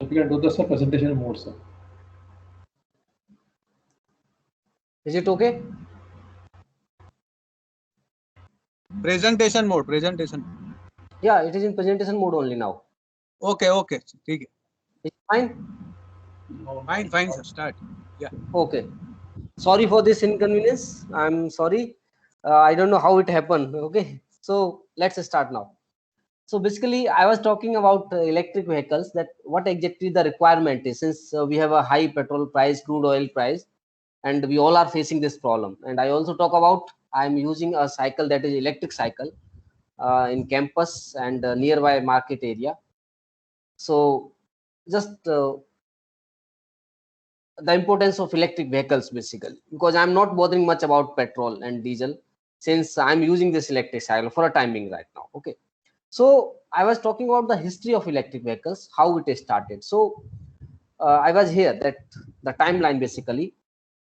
we can do this in presentation mode, sir. Is it okay? Presentation mode. Presentation. Yeah, it is in presentation mode only now. Okay. Okay. ठीक है. It's fine. Fine. Fine, sir. Start. Yeah. Okay. Sorry for this inconvenience. I'm sorry. I don't know how it happened. Okay. So let's start now. So basically, I was talking about electric vehicles, that what exactly the requirement is, since we have a high petrol price, crude oil price, and we all are facing this problem. And I also talk about I'm using a cycle, that is electric cycle, in campus and nearby market area. So just the importance of electric vehicles basically, because I'm not bothering much about petrol and diesel, since I'm using this electric cycle for a time being right now. Okay. So I was talking about the history of electric vehicles, how it started. So I was here that the timeline basically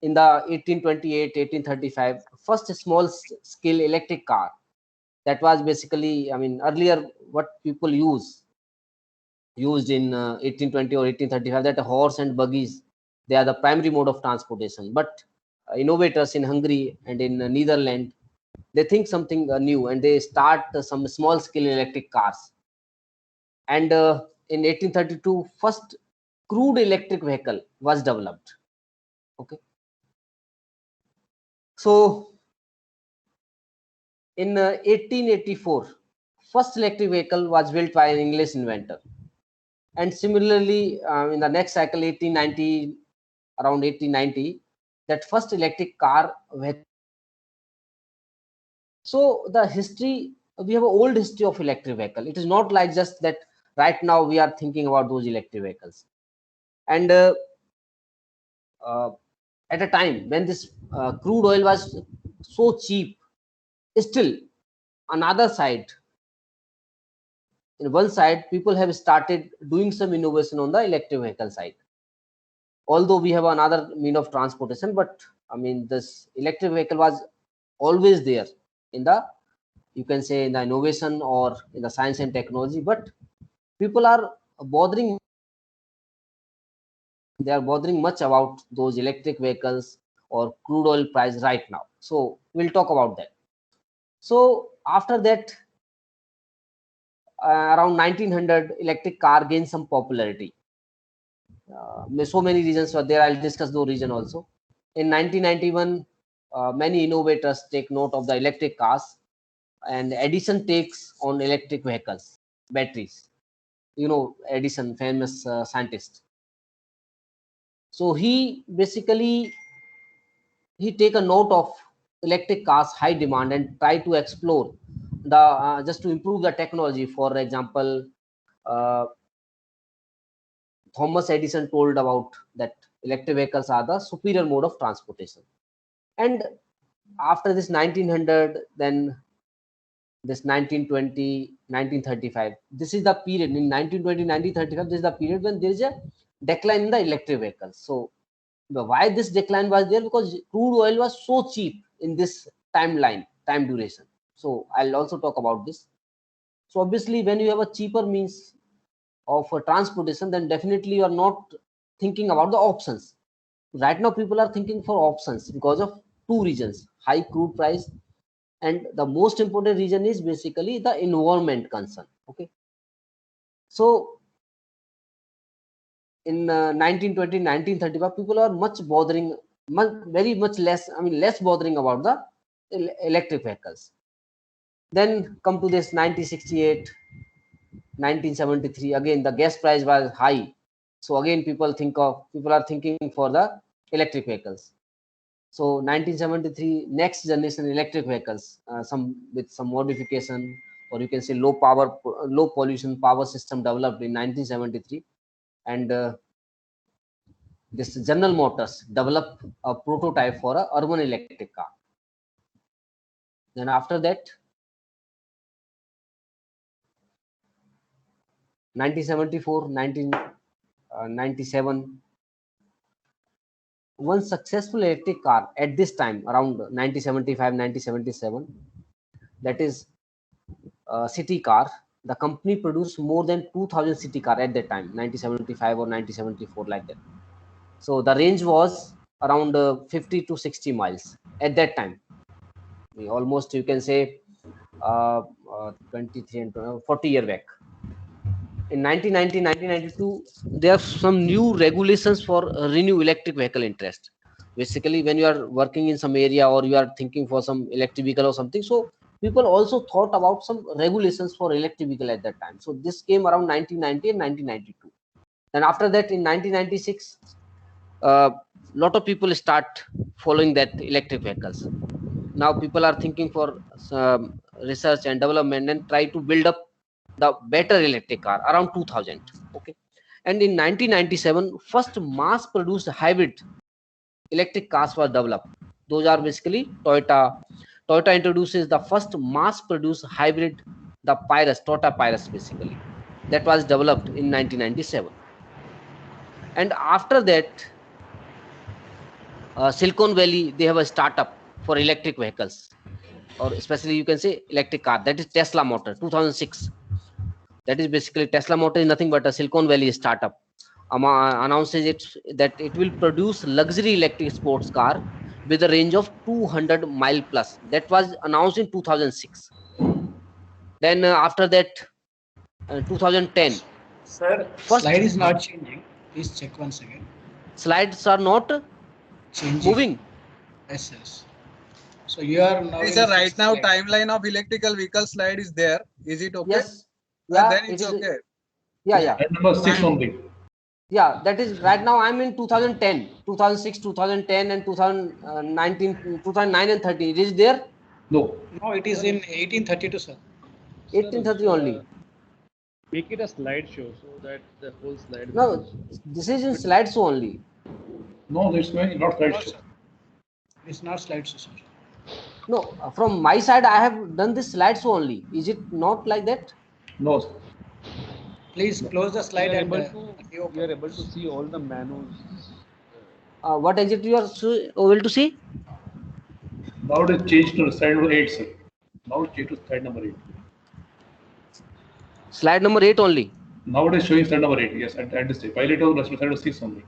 in the 1828, 1835, first small scale electric car. That was basically, I mean, earlier what people used in 1820 or 1835, that horse and buggies, they are the primary mode of transportation. But innovators in Hungary and in Netherlands, they think something new, and they start some small scale electric cars. And in 1832, first crude electric vehicle was developed. Okay. So in 1884, first electric vehicle was built by an English inventor. And similarly, in the next cycle, 1890, around 1890, that first electric car. So the history, we have an old history of electric vehicle. It is not like just that right now we are thinking about those electric vehicles. And at a time when this crude oil was so cheap, still another side, in one side, people have started doing some innovation on the electric vehicle side. Although we have another mean of transportation, but I mean, this electric vehicle was always there in the, you can say, in the innovation or in the science and technology. But people are bothering, they are bothering much about those electric vehicles or crude oil price right now. So we'll talk about that. So after that, around 1900, electric car gained some popularity. So many reasons were there. I'll discuss those reasons also. In 1991, many innovators take note of the electric cars, and Edison takes on electric vehicles, batteries. You know, Edison, famous scientist. So he basically, he take a note of electric cars high demand and try to explore the just to improve the technology. For example, uh, Thomas Edison told about that electric vehicles are the superior mode of transportation. And after this 1900, then this 1920, 1935, this is the period. In 1920, 1935, this is the period when there is a decline in the electric vehicles. So why this decline was there? Because crude oil was so cheap in this timeline, time duration. So I'll also talk about this. So obviously, when you have a cheaper means of transportation, then definitely you are not thinking about the options. Right now, people are thinking for options because of two reasons: high crude price, and the most important reason is basically the environment concern. Okay. So in 1920, 1935, people are much bothering, very much less, I mean, less bothering about the electric vehicles. Then come to this 1968, 1973, again the gas price was high. So again, people are thinking for the electric vehicles. So 1973, next generation electric vehicles, some with some modification, or you can say low power, low pollution power system developed in 1973. And this General Motors developed a prototype for a urban electric car. Then after that, 1974, 1997, one successful electric car at this time around 1975, 1977, that is city car, the company produced more than 2000 city car at that time, 1975 or 1974, like that. So the range was around 50 to 60 miles at that time. Almost you can say 23 and 40 year back. In 1990, 1992, there are some new regulations for renew electric vehicle interest. Basically, when you are working in some area or you are thinking for some electric vehicle or something, so people also thought about some regulations for electric vehicle at that time. So this came around 1990 and 1992. And after that, in 1996, lot of people start following that electric vehicles. Now people are thinking for some research and development and try to build up the better electric car around 2000. Okay, and in 1997, first mass produced hybrid electric cars were developed. Those are basically Toyota introduces the first mass produced hybrid, the Pyrus, Toyota Pyrus, basically, that was developed in 1997. And after that, Silicon Valley, they have a startup for electric vehicles, or especially you can say electric car, that is Tesla Motor, 2006. That is basically Tesla Motor is nothing but a Silicon Valley startup. Announces that it will produce luxury electric sports car with a range of 200 mile plus. That was announced in 2006. Then after that, 2010. Sir, First- slide is not changing. Please check once again. Slides are not Changing. moving. Yes, yes. So you are now. Is in there the right sixth now slide. timeline of electrical vehicle slide is there? Is it okay? Yes. Yeah. Then it it's is- okay. Yeah. Slide number 6 only. Yeah, that is right now I'm in 2010, 2006, 2010 and 2019, 2009 and 30. It is there No. No, it is in 1832, sir. 1830 only. Make it a slideshow so that the whole slide. No, this is in slides only. No, it's not No, slideshow. sir. It's not slides, sir. No, from my side I have done this slides only. Is it not like that? No, sir. Please close the We slide are and able to reopen. we are able to see all the menus. What exactly you are able to see? Now it is changed to slide number 8, sir. Now it's changed to slide number 8. Slide number 8 only. Now it is showing slide number 8. Yes, at this stage. Pilot was slide number 6 only.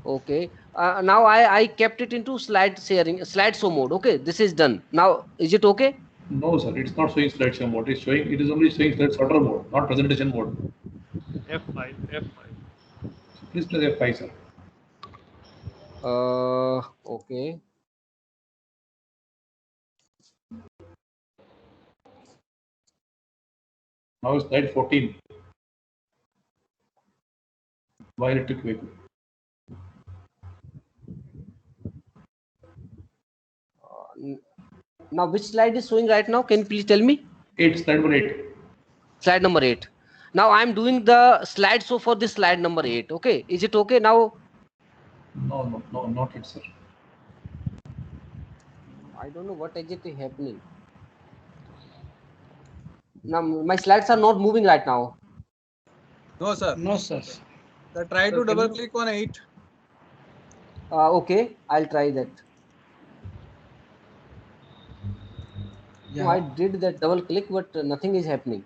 Okay. Now I kept it into slide sharing, slideshow mode. Okay, this is done. Now is it okay? No, sir. It's not showing slideshow mode. It's showing. It is only showing slide sorter mode, not presentation mode. F5. Please press F5, sir. Okay. Now it's slide 14. Why electric vehicle? Now which slide is showing right now? Can you please tell me? 8, slide number 8. Slide number 8. Now I'm doing the slideshow for this slide number 8. Okay, is it okay now? No, not it, sir. I don't know what exactly happening. Now my slides are not moving right now. No, sir. No, sir. So try to Sir, can double you- click on 8. Okay, I'll try that. No, I did that double click, but nothing is happening.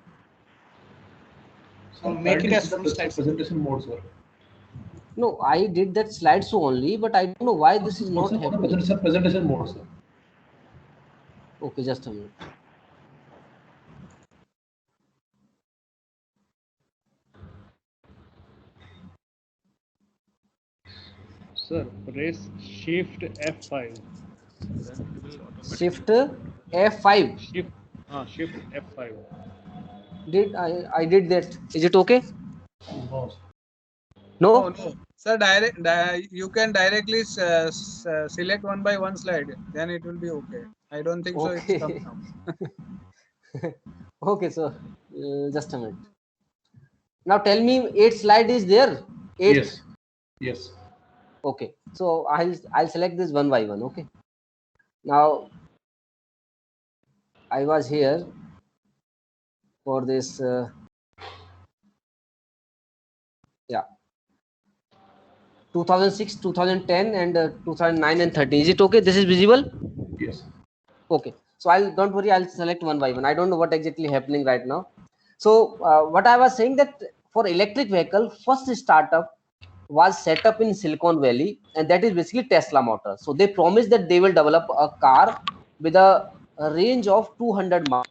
So make it as Slide full is slide. presentation mode, sir. No, I did that slideshow only, but I don't know why this is not happening. Presentation mode, sir. Okay, just a minute. Sir, press Shift F5. Then it will automatically Shift F5. Shift F5. I did that. Is it okay? No, sir. No? Oh, no. Sir, you can directly select one by one slide. Then it will be okay. I don't think so. It's come Okay. now. Okay, so just a minute. Now tell me, 8 slide is there? 8. Yes. Yes. Okay, so I'll select this one by one. Okay. Now I was here for this. Yeah. 2006, 2010, and 2009 and 13. Is it okay? This is visible? Yes. Okay. So don't worry. I'll select one by one. I don't know what exactly happening right now. So what I was saying, that for electric vehicle, first startup was set up in Silicon Valley, and that is basically Tesla Motors. So they promised that they will develop a car with a range of 200 miles.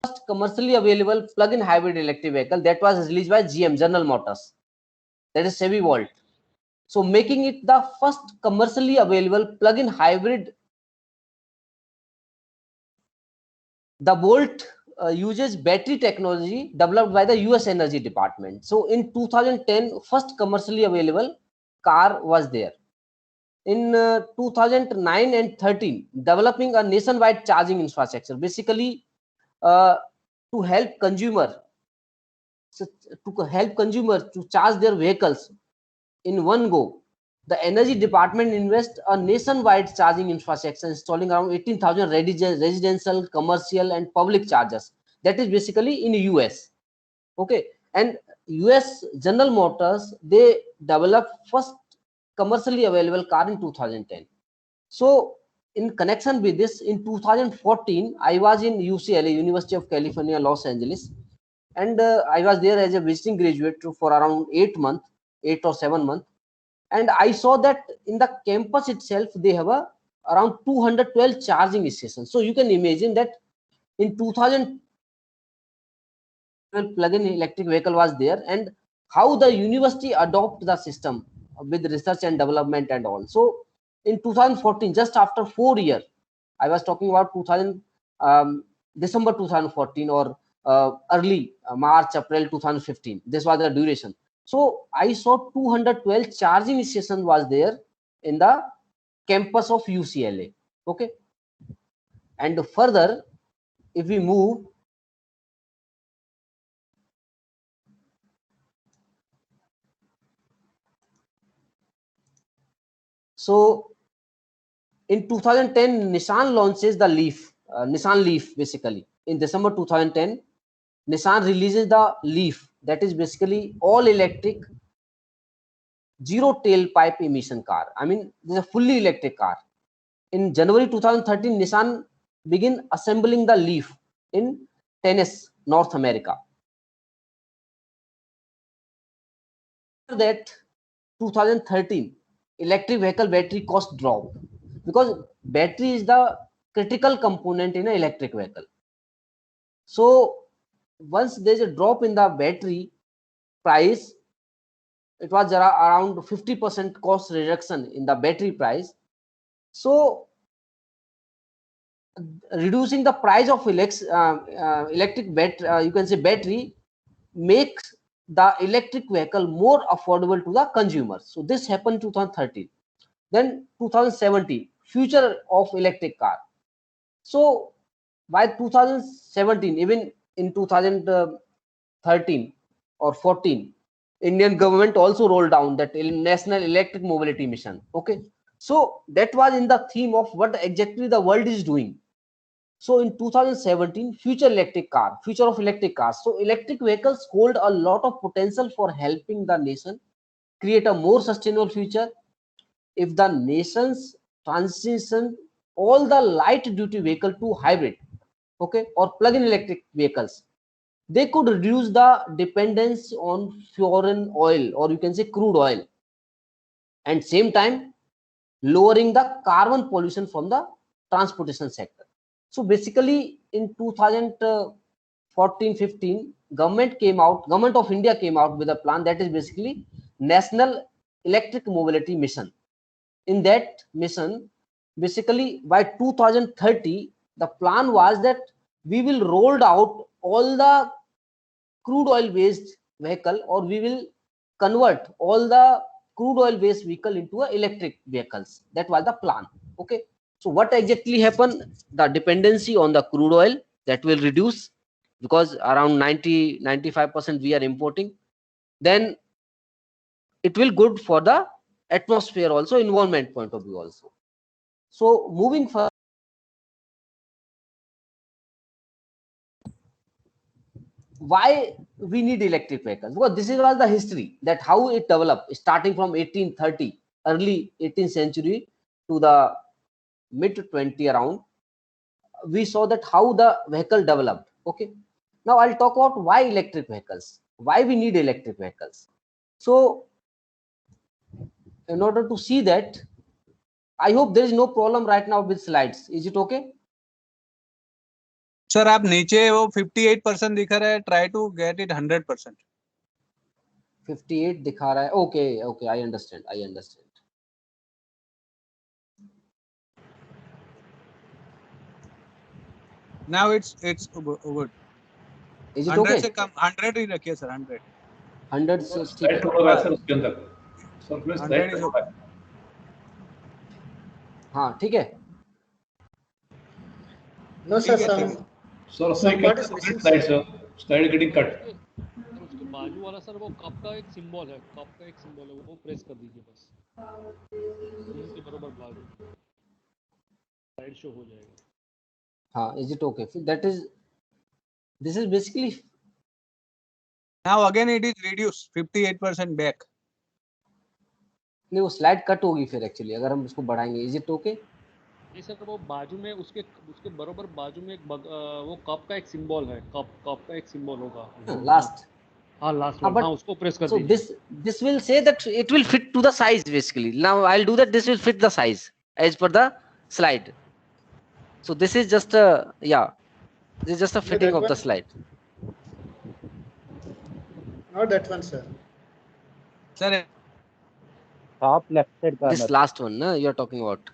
First commercially available plug-in hybrid electric vehicle that was released by GM, General Motors, that is Chevy Volt. So making it the first commercially available plug-in hybrid. The Bolt uses battery technology developed by the US Energy Department. So in 2010, first commercially available car was there. In 2009 and 13, developing a nationwide charging infrastructure, basically to help consumer, to charge their vehicles in one go. The Energy Department invests a nationwide charging infrastructure, installing around 18,000 residential, commercial, and public chargers. That is basically in US. Okay, and US General Motors, they developed first commercially available car in 2010. So in connection with this, in 2014, I was in UCLA, University of California, Los Angeles, and I was there as a visiting graduate for around 8 months, 8 or 7 months. And I saw that in the campus itself, they have around 212 charging stations. So you can imagine that in 2000, plug-in electric vehicle was there, and how the university adopt the system with research and development and all. So in 2014, just after 4 years, I was talking about 2000, December 2014 or early March, April 2015. This was the duration. So I saw 212 charging stations was there in the campus of UCLA. Okay, and further, if we move, so in 2010, Nissan launches the Leaf, Nissan Leaf basically. In December 2010, Nissan releases the Leaf, that is basically all electric, zero tailpipe emission car. I mean, this is a fully electric car. In January 2013, Nissan begin assembling the Leaf in Tennessee, North America. After that, 2013, electric vehicle battery cost drop, because battery is the critical component in an electric vehicle. So once there's a drop in the battery price, it was around 50% cost reduction in the battery price. So reducing the price of electric battery, you can say battery, makes the electric vehicle more affordable to the consumers. So this happened 2013. Then 2017, future of electric car. So by 2017, even in 2013 or 14, Indian government also rolled down that National Electric Mobility Mission. Okay, so that was in the theme of what exactly the world is doing. So in 2017, future of electric cars. So electric vehicles hold a lot of potential for helping the nation create a more sustainable future. If the nations transition all the light duty vehicle to hybrid, okay, or plug-in electric vehicles, they could reduce the dependence on foreign oil, or you can say crude oil, and same time lowering the carbon pollution from the transportation sector. So basically in 2014-15, government of India came out with a plan that is basically National Electric Mobility Mission. In that mission, basically by 2030, the plan was that we will roll out all the crude oil based vehicle, or we will convert all the crude oil based vehicle into electric vehicles. That was the plan. Okay, so what exactly happened? The dependency on the crude oil, that will reduce, because around 90-95% we are importing. Then it will good for the atmosphere also, environment point of view also. So moving further, why we need electric vehicles? Because this is was the history, that how it developed, starting from 1830, early 18th century to the mid 20 around. we saw that how the vehicle developed. Okay, now I'll talk about why electric vehicles, why we need electric vehicles. So in order to see that, I hope there is no problem right now with slides. Is it okay? Sir आप नीचे वो 58% दिखा रहा है, try to get it 100%. 58 दिखा रहा है. Okay, okay, I understand. Now it's good. Is it 100 okay? से कम 100 ही रखिए सर. 100. 100 से ठीक स्लाइड है. थोड़ा वैसा है उसके अंदर, सर में 100 स्लाइड is थोड़ा okay. है। हाँ ठीक है. No, sir, ठीक है, some, sir some part is missing, sir. Slide sir, slide getting cut. Sir उसके बाजू वाला सर वो कप का एक सिंबल है, वो प्रेस कर दीजिए बस, उनके बराबर बाजू स्लाइड शो हो जाएगा. हाँ, is it okay? That is, this is basically, Now again it is reduced 58% back. नहीं वो स्लाइड कट होगी फिर एक्चुअली अगर हम उसको बढ़ाएंगे. Is it okay? नहीं सर, वो बाजू में उसके बराबर बाजू में वो कप का एक सिंबल है, कप का एक सिंबल होगा लास्ट. हाँ लास्ट हाँ, वन. but- हाँ उसको प्रेस कर So दीजिए. this will say that it will fit to the size basically. Now I'll do that. This will fit the size as per the slide. So this is just a this is just a No, fitting that of the one- slide. not that one, sir. Sir top left side corner. This last one, no, you are talking about.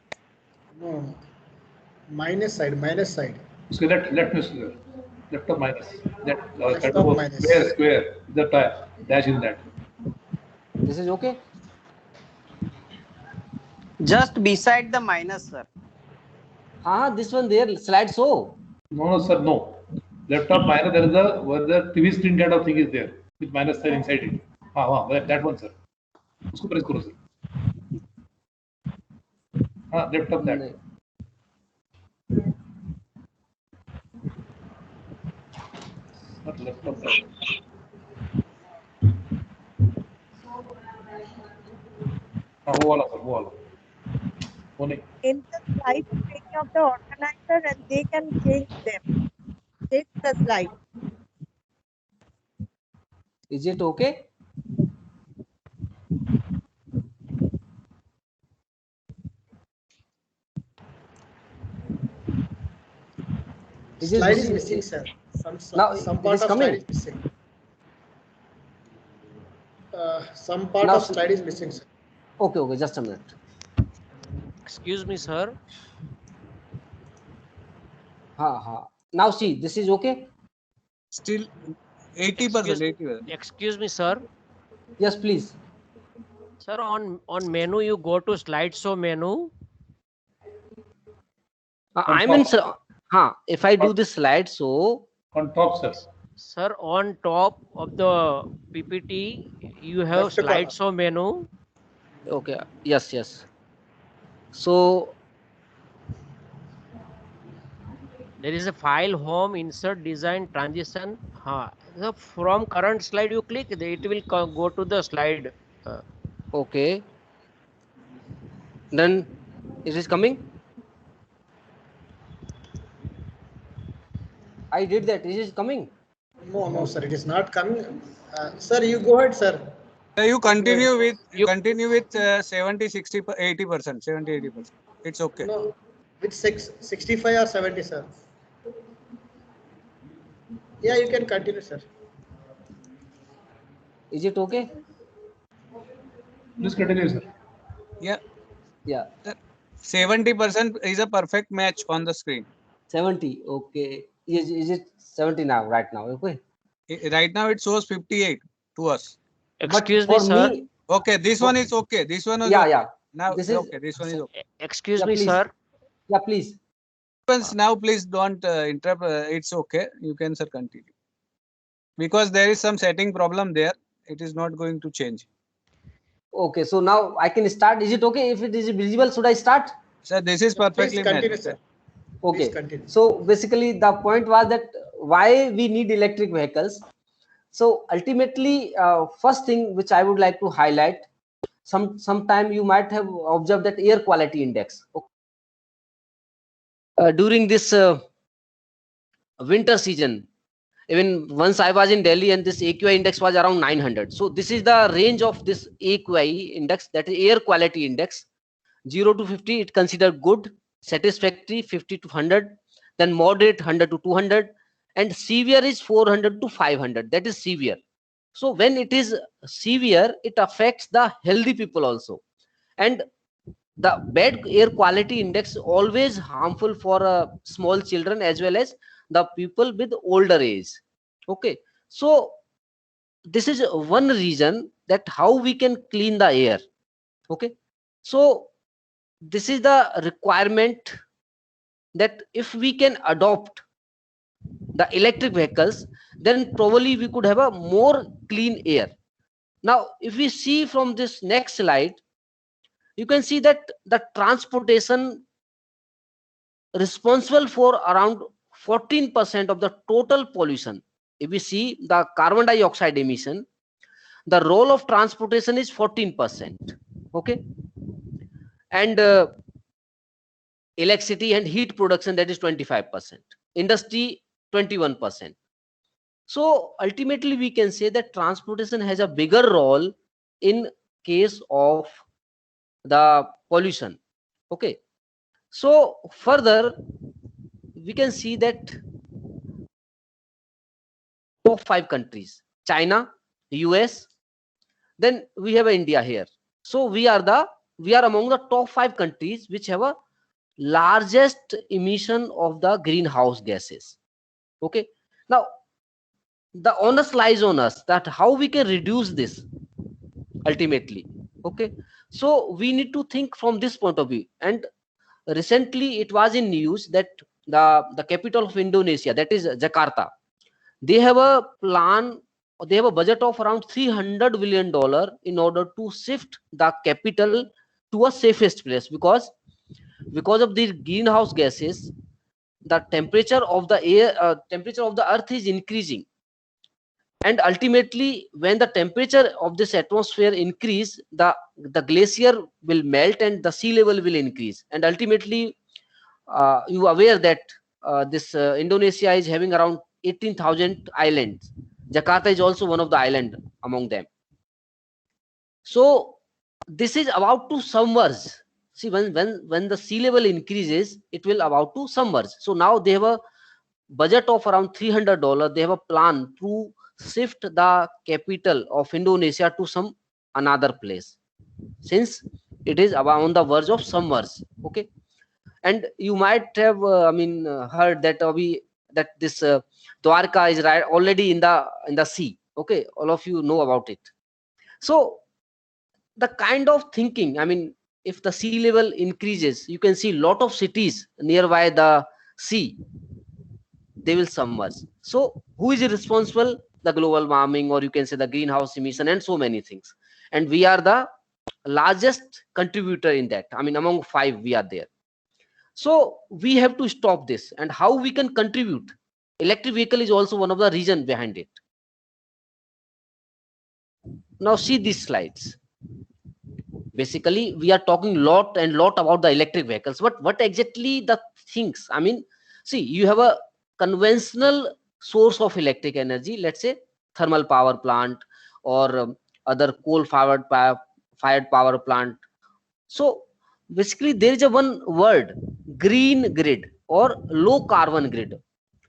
No, minus side. उसके left में sir, left of minus, that Left cut of वो minus. Square the dash in that. This is okay. Just beside the minus, sir. हाँ, this one there slide so. No sir, no, left of minus there is a where the TV screen kind of thing is there with minus sign inside it. हाँ that one sir, उसको press करो sir. हाँ left of that. नहीं. Not left of that. हाँ वो वाला वो नहीं. In the slide pane of the organizer, and they can change them. Change the slide. Is it okay? Is it Slide is missing, sir. Now, Some it part is of coming. slide is missing. Some part Now, of slide is missing, sir. Okay, just a minute. Excuse me, sir. हाँ. Now see, this is okay. still 80%. Excuse me, sir. Yes, please. Sir, on menu you go to slideshow menu. I'm in. हाँ, if I do this slide, so On top sir. Sir, on top of the PPT you have Left corner. slideshow menu. okay, yes. So There is a file, home, insert, design, transition. So from current slide you click, it will go to the slide. okay, then it is coming. I did that. It is coming. No, sir. It is not coming. Sir, you go ahead, sir. So you continue with 70, 60, 80%, 70, 80%. It's okay. No, with 65 or 70, sir. Yeah, you can continue, sir. Is it okay? Please continue sir. Yeah, Yeah. 70% is a perfect match on the screen. 70. Okay. Is it 70 now? Right now? Okay. Right now it shows 58 to us. Excuse but me, for sir. me, Okay, this one is okay. This one is yeah, okay. yeah. Now This is- okay, this one is okay. Excuse Yeah, me, please. sir. Yeah, please. Now please don't interrupt. It's okay. You can sir continue. Because there is some setting problem there. It is not going to change. Okay. So now I can start. Is it okay if it is visible? Should I start? Sir, this is Please perfectly continue, matched. sir. Okay. Please continue. So basically the point was that why we need electric vehicles. So ultimately, first thing which I would like to highlight, sometime you might have observed that air quality index. During this winter season. Even once I was in Delhi and this AQI index was around 900. So this is the range of this AQI index, that is air quality index. 0 to 50, it considered good, satisfactory 50 to 100, then moderate 100 to 200, and severe is 400 to 500. That is severe. So when it is severe, it affects the healthy people also. And the bad air quality index always harmful for small children as well as the people with older age. Okay, so this is one reason that how we can clean the air. Okay, so this is the requirement, that if we can adopt the electric vehicles, then probably we could have a more clean air. Now if we see from this next slide, you can see that the transportation responsible for around 14% of the total pollution. If we see the carbon dioxide emission, the role of transportation is 14%. Okay, and electricity and heat production, that is 25%, industry 21%. So ultimately we can say that transportation has a bigger role in case of the pollution. Okay, so further we can see that top 5 countries: China, US, then we have India here. So we are among the top 5 countries which have a largest emission of the greenhouse gases. Okay, now the onus lies on us that how we can reduce this ultimately. Okay, so we need to think from this point of view. And recently it was in news that the capital of Indonesia, that is Jakarta, they have a plan, they have a budget of around $300 billion in order to shift the capital to a safest place, because of the greenhouse gases, the temperature of the air, temperature of the earth is increasing, and ultimately when the temperature of this atmosphere increase, the glacier will melt and the sea level will increase, and ultimately you are aware that this Indonesia is having around 18,000 islands. Jakarta is also one of the island among them. So this is about to submerge. See, when the sea level increases, it will about to submerge. So now they have a budget of around $300. They have a plan to shift the capital of Indonesia to some another place, since it is about on the verge of submerge. Okay, and you might have heard that that this Dwarka is right already in the sea. Okay, all of you know about it. So the kind of thinking, if the sea level increases, you can see lot of cities nearby the sea, they will submerge. So who is responsible? The global warming, or you can say the greenhouse emission, and so many things. And we are the largest contributor in that. Among 5 we are there. So we have to stop this. And how we can contribute? Electric vehicle is also one of the reason behind it. Now see these slides. Basically we are talking lot about the electric vehicles, but what exactly the things? See, you have a conventional source of electric energy, let's say thermal power plant or other coal fired power plant. So basically there is a one word, green grid or low carbon grid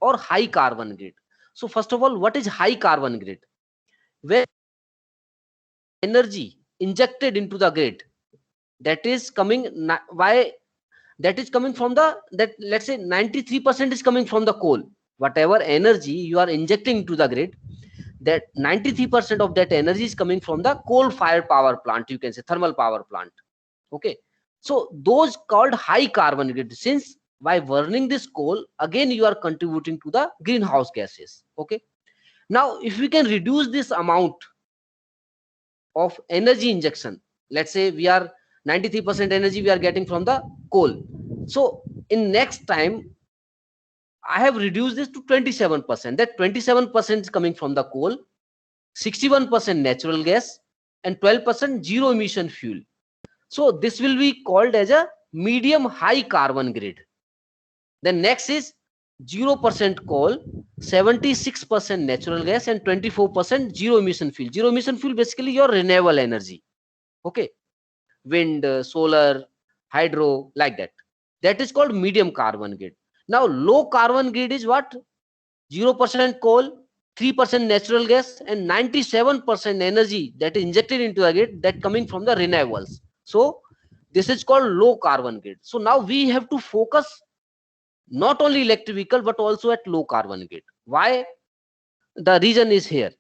or high carbon grid. So first of all, what is high carbon grid? Where energy injected into the grid, that is coming from let's say 93% is coming from the coal. Whatever energy you are injecting into the grid, that 93% of that energy is coming from the coal fired power plant, you can say thermal power plant. Okay, so those called high carbon grid, since by burning this coal, again you are contributing to the greenhouse gases. Okay, now if we can reduce this amount of energy injection, let's say we are 93% energy we are getting from the coal, so in next time I have reduced this to 27%. That 27% is coming from the coal, 61% natural gas, and 12% zero emission fuel. So this will be called as a medium high carbon grid. Then next is 0% coal, 76% natural gas, and 24% zero emission fuel. Zero emission fuel basically your renewable energy. Okay, wind, solar, hydro, like that. That is called medium carbon grid. Now low carbon grid is what? 0% coal, 3% natural gas, and 97% energy that is injected into the grid that coming from the renewables. So this is called low carbon grid. So now we have to focus not only electric vehicle but also at low carbon grid. Why? The reason is here.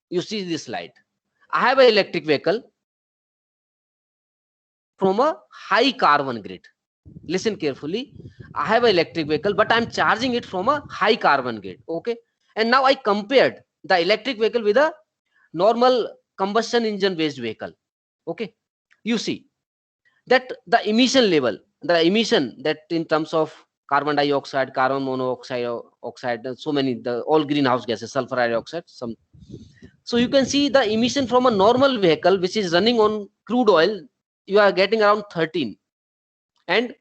You see this slide. I have an electric vehicle from a high carbon grid. Listen carefully. I have an electric vehicle, but I'm charging it from a high carbon grid. Okay. And now I compared the electric vehicle with a normal combustion engine based vehicle. Okay. You see that the emission level, the emission that in terms of carbon dioxide, carbon monoxide, oxide, so many, the all greenhouse gases, sulfur dioxide, some. So you can see the emission from a normal vehicle which is running on crude oil, you are getting around 13, and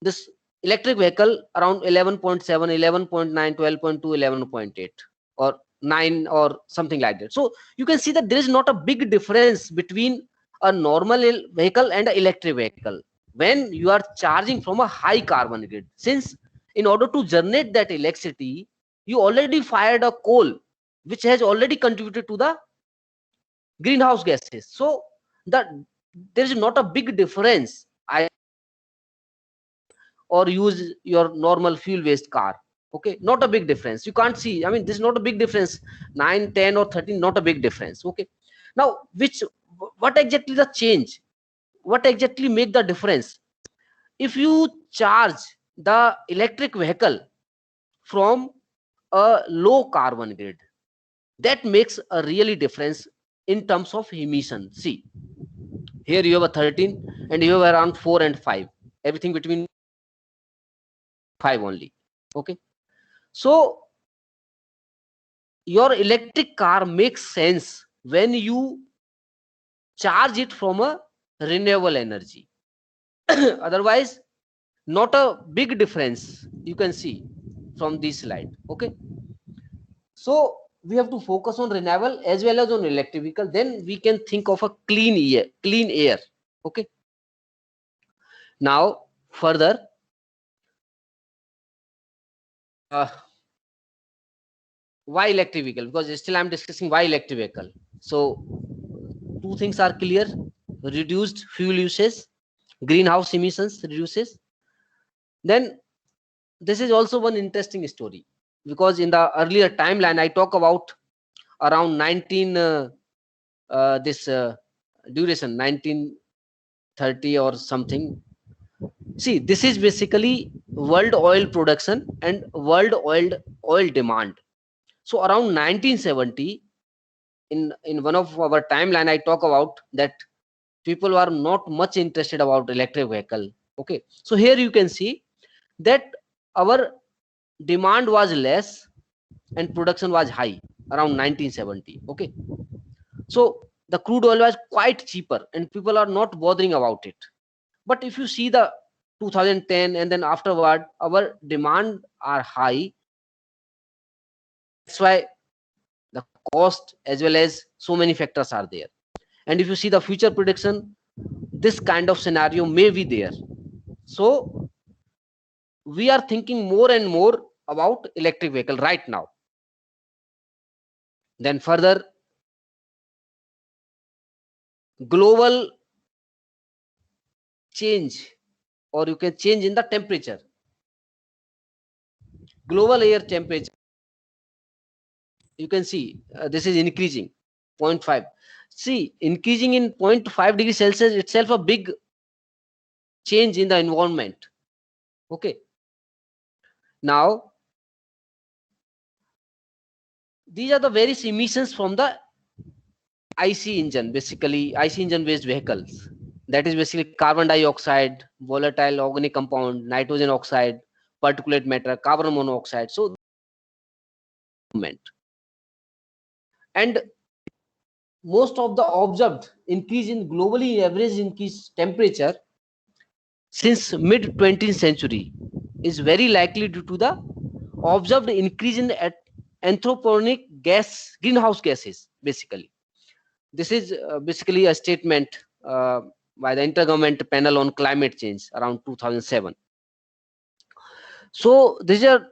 this electric vehicle around 11.7, 11.9, 12.2, 11.8 or 9 or something like that. So you can see that there is not a big difference between a normal vehicle and an electric vehicle when you are charging from a high carbon grid. Since in order to generate that electricity, you already fired a coal which has already contributed to the greenhouse gases. So there is not a big difference. Or use your normal fuel based car. Okay, not a big difference. You can't see, I mean, this is not a big difference. 9, 10 or 13, not a big difference. Okay, now what exactly the change, what exactly make the difference? If you charge the electric vehicle from a low carbon grid, that makes a really difference in terms of emission. See, here you have a 13 and you have around 4 and 5, everything between 5 only. Okay, so your electric car makes sense when you charge it from a renewable energy. Otherwise, not a big difference you can see from this slide. Okay, so we have to focus on renewable as well as on electric vehicle, then we can think of a clean air. Okay, now further, why electric vehicle? Because still I'm discussing why electric vehicle. So two things are clear: reduced fuel usage, greenhouse emissions reduces. Then this is also one interesting story, because in the earlier timeline I talk about around 19 duration 1930 or something. See, this is basically world oil production and world oil demand. So around 1970, in one of our timeline, I talk about that people are not much interested about electric vehicle. Okay, so here you can see that our demand was less and production was high around 1970. Okay, so the crude oil was quite cheaper and people are not bothering about it. But if you see the 2010 and then afterward, our demand are high. That's why the cost as well as so many factors are there. And if you see the future prediction, this kind of scenario may be there. So we are thinking more and more about electric vehicle right now. Then further, global change, or you can change in the temperature. Global air temperature, you can see this is increasing 0.5. See, increasing in 0.5 degrees Celsius itself a big change in the environment. Okay, now these are the various emissions from the IC engine, basically IC engine based vehicles. That is basically carbon dioxide, volatile organic compound, nitrogen oxide, particulate matter, carbon monoxide. So and most of the observed increase in globally average increase temperature since mid 20th century is very likely due to the observed increase in anthropogenic greenhouse gases. Basically, this is basically a statement by the Intergovernmental Panel on Climate Change around 2007. So these are,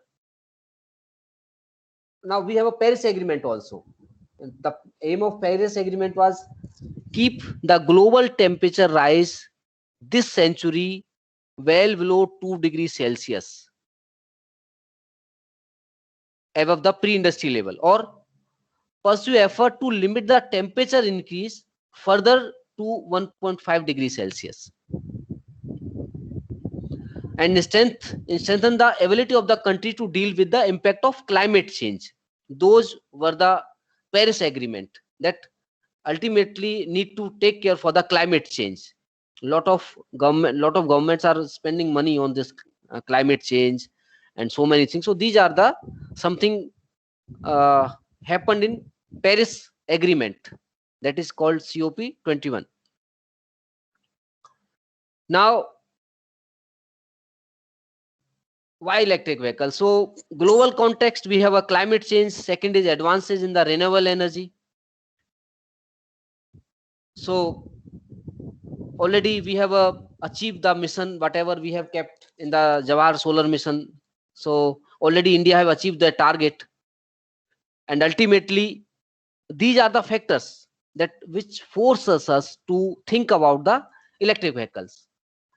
now we have a Paris Agreement also. The aim of Paris Agreement was keep the global temperature rise this century well below 2 degrees Celsius above the pre-industrial level, or pursue effort to limit the temperature increase further to 1.5 degrees Celsius, and strengthen the ability of the country to deal with the impact of climate change. Those were the Paris Agreement that ultimately need to take care for the climate change. Lot of governments are spending money on this climate change and so many things. So these are the something happened in Paris Agreement, that is called COP21. Now, why electric vehicles? So global context, we have a climate change. Second is advances in the renewable energy. So already we have achieved the mission, whatever we have kept in the Jawahar solar mission. So already India have achieved the target, and ultimately these are the factors that which forces us to think about the electric vehicles.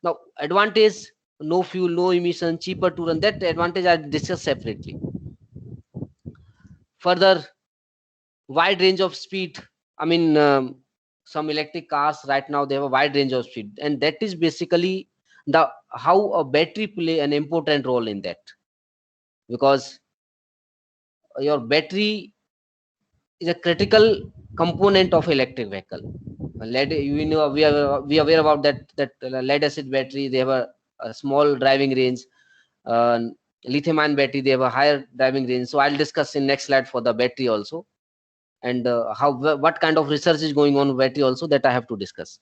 Now, advantage: no fuel, no emission, cheaper to run. That advantage I discussed separately. Further, wide range of speed. I mean, some electric cars right now, they have a wide range of speed, and that is basically the how a battery play an important role in that, because your battery is a critical component of electric vehicle. Lead, you know, we are aware about that lead acid battery, they have a small driving range. Lithium ion battery, they have a higher driving range. So I'll discuss in next slide for the battery also, and what kind of research is going on battery also, that I have to discuss.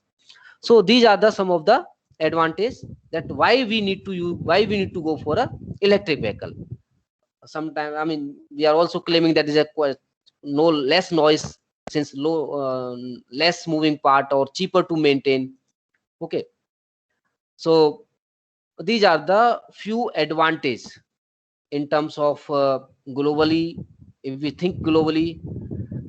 So these are the some of the advantages that why we need to go for a electric vehicle. Sometimes, I mean, we are also claiming that is a less noise, since less moving part, or cheaper to maintain. Okay, so these are the few advantages in terms of globally. If we think globally,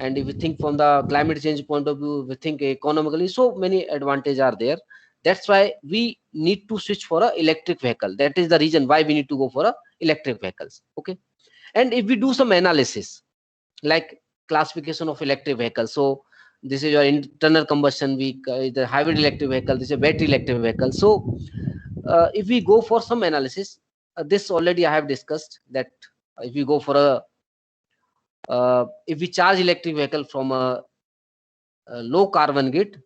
and if we think from the climate change point of view, we think economically, so many advantages are there. That's why we need to switch for a electric vehicle. That is the reason why we need to go for a electric vehicles. Okay, and if we do some analysis like classification of electric vehicles, so this is your internal combustion vehicle, the hybrid electric vehicle, this is a battery electric vehicle. So if we go for some analysis, this already I have discussed, that if we go for a if we charge electric vehicle from a low carbon grid,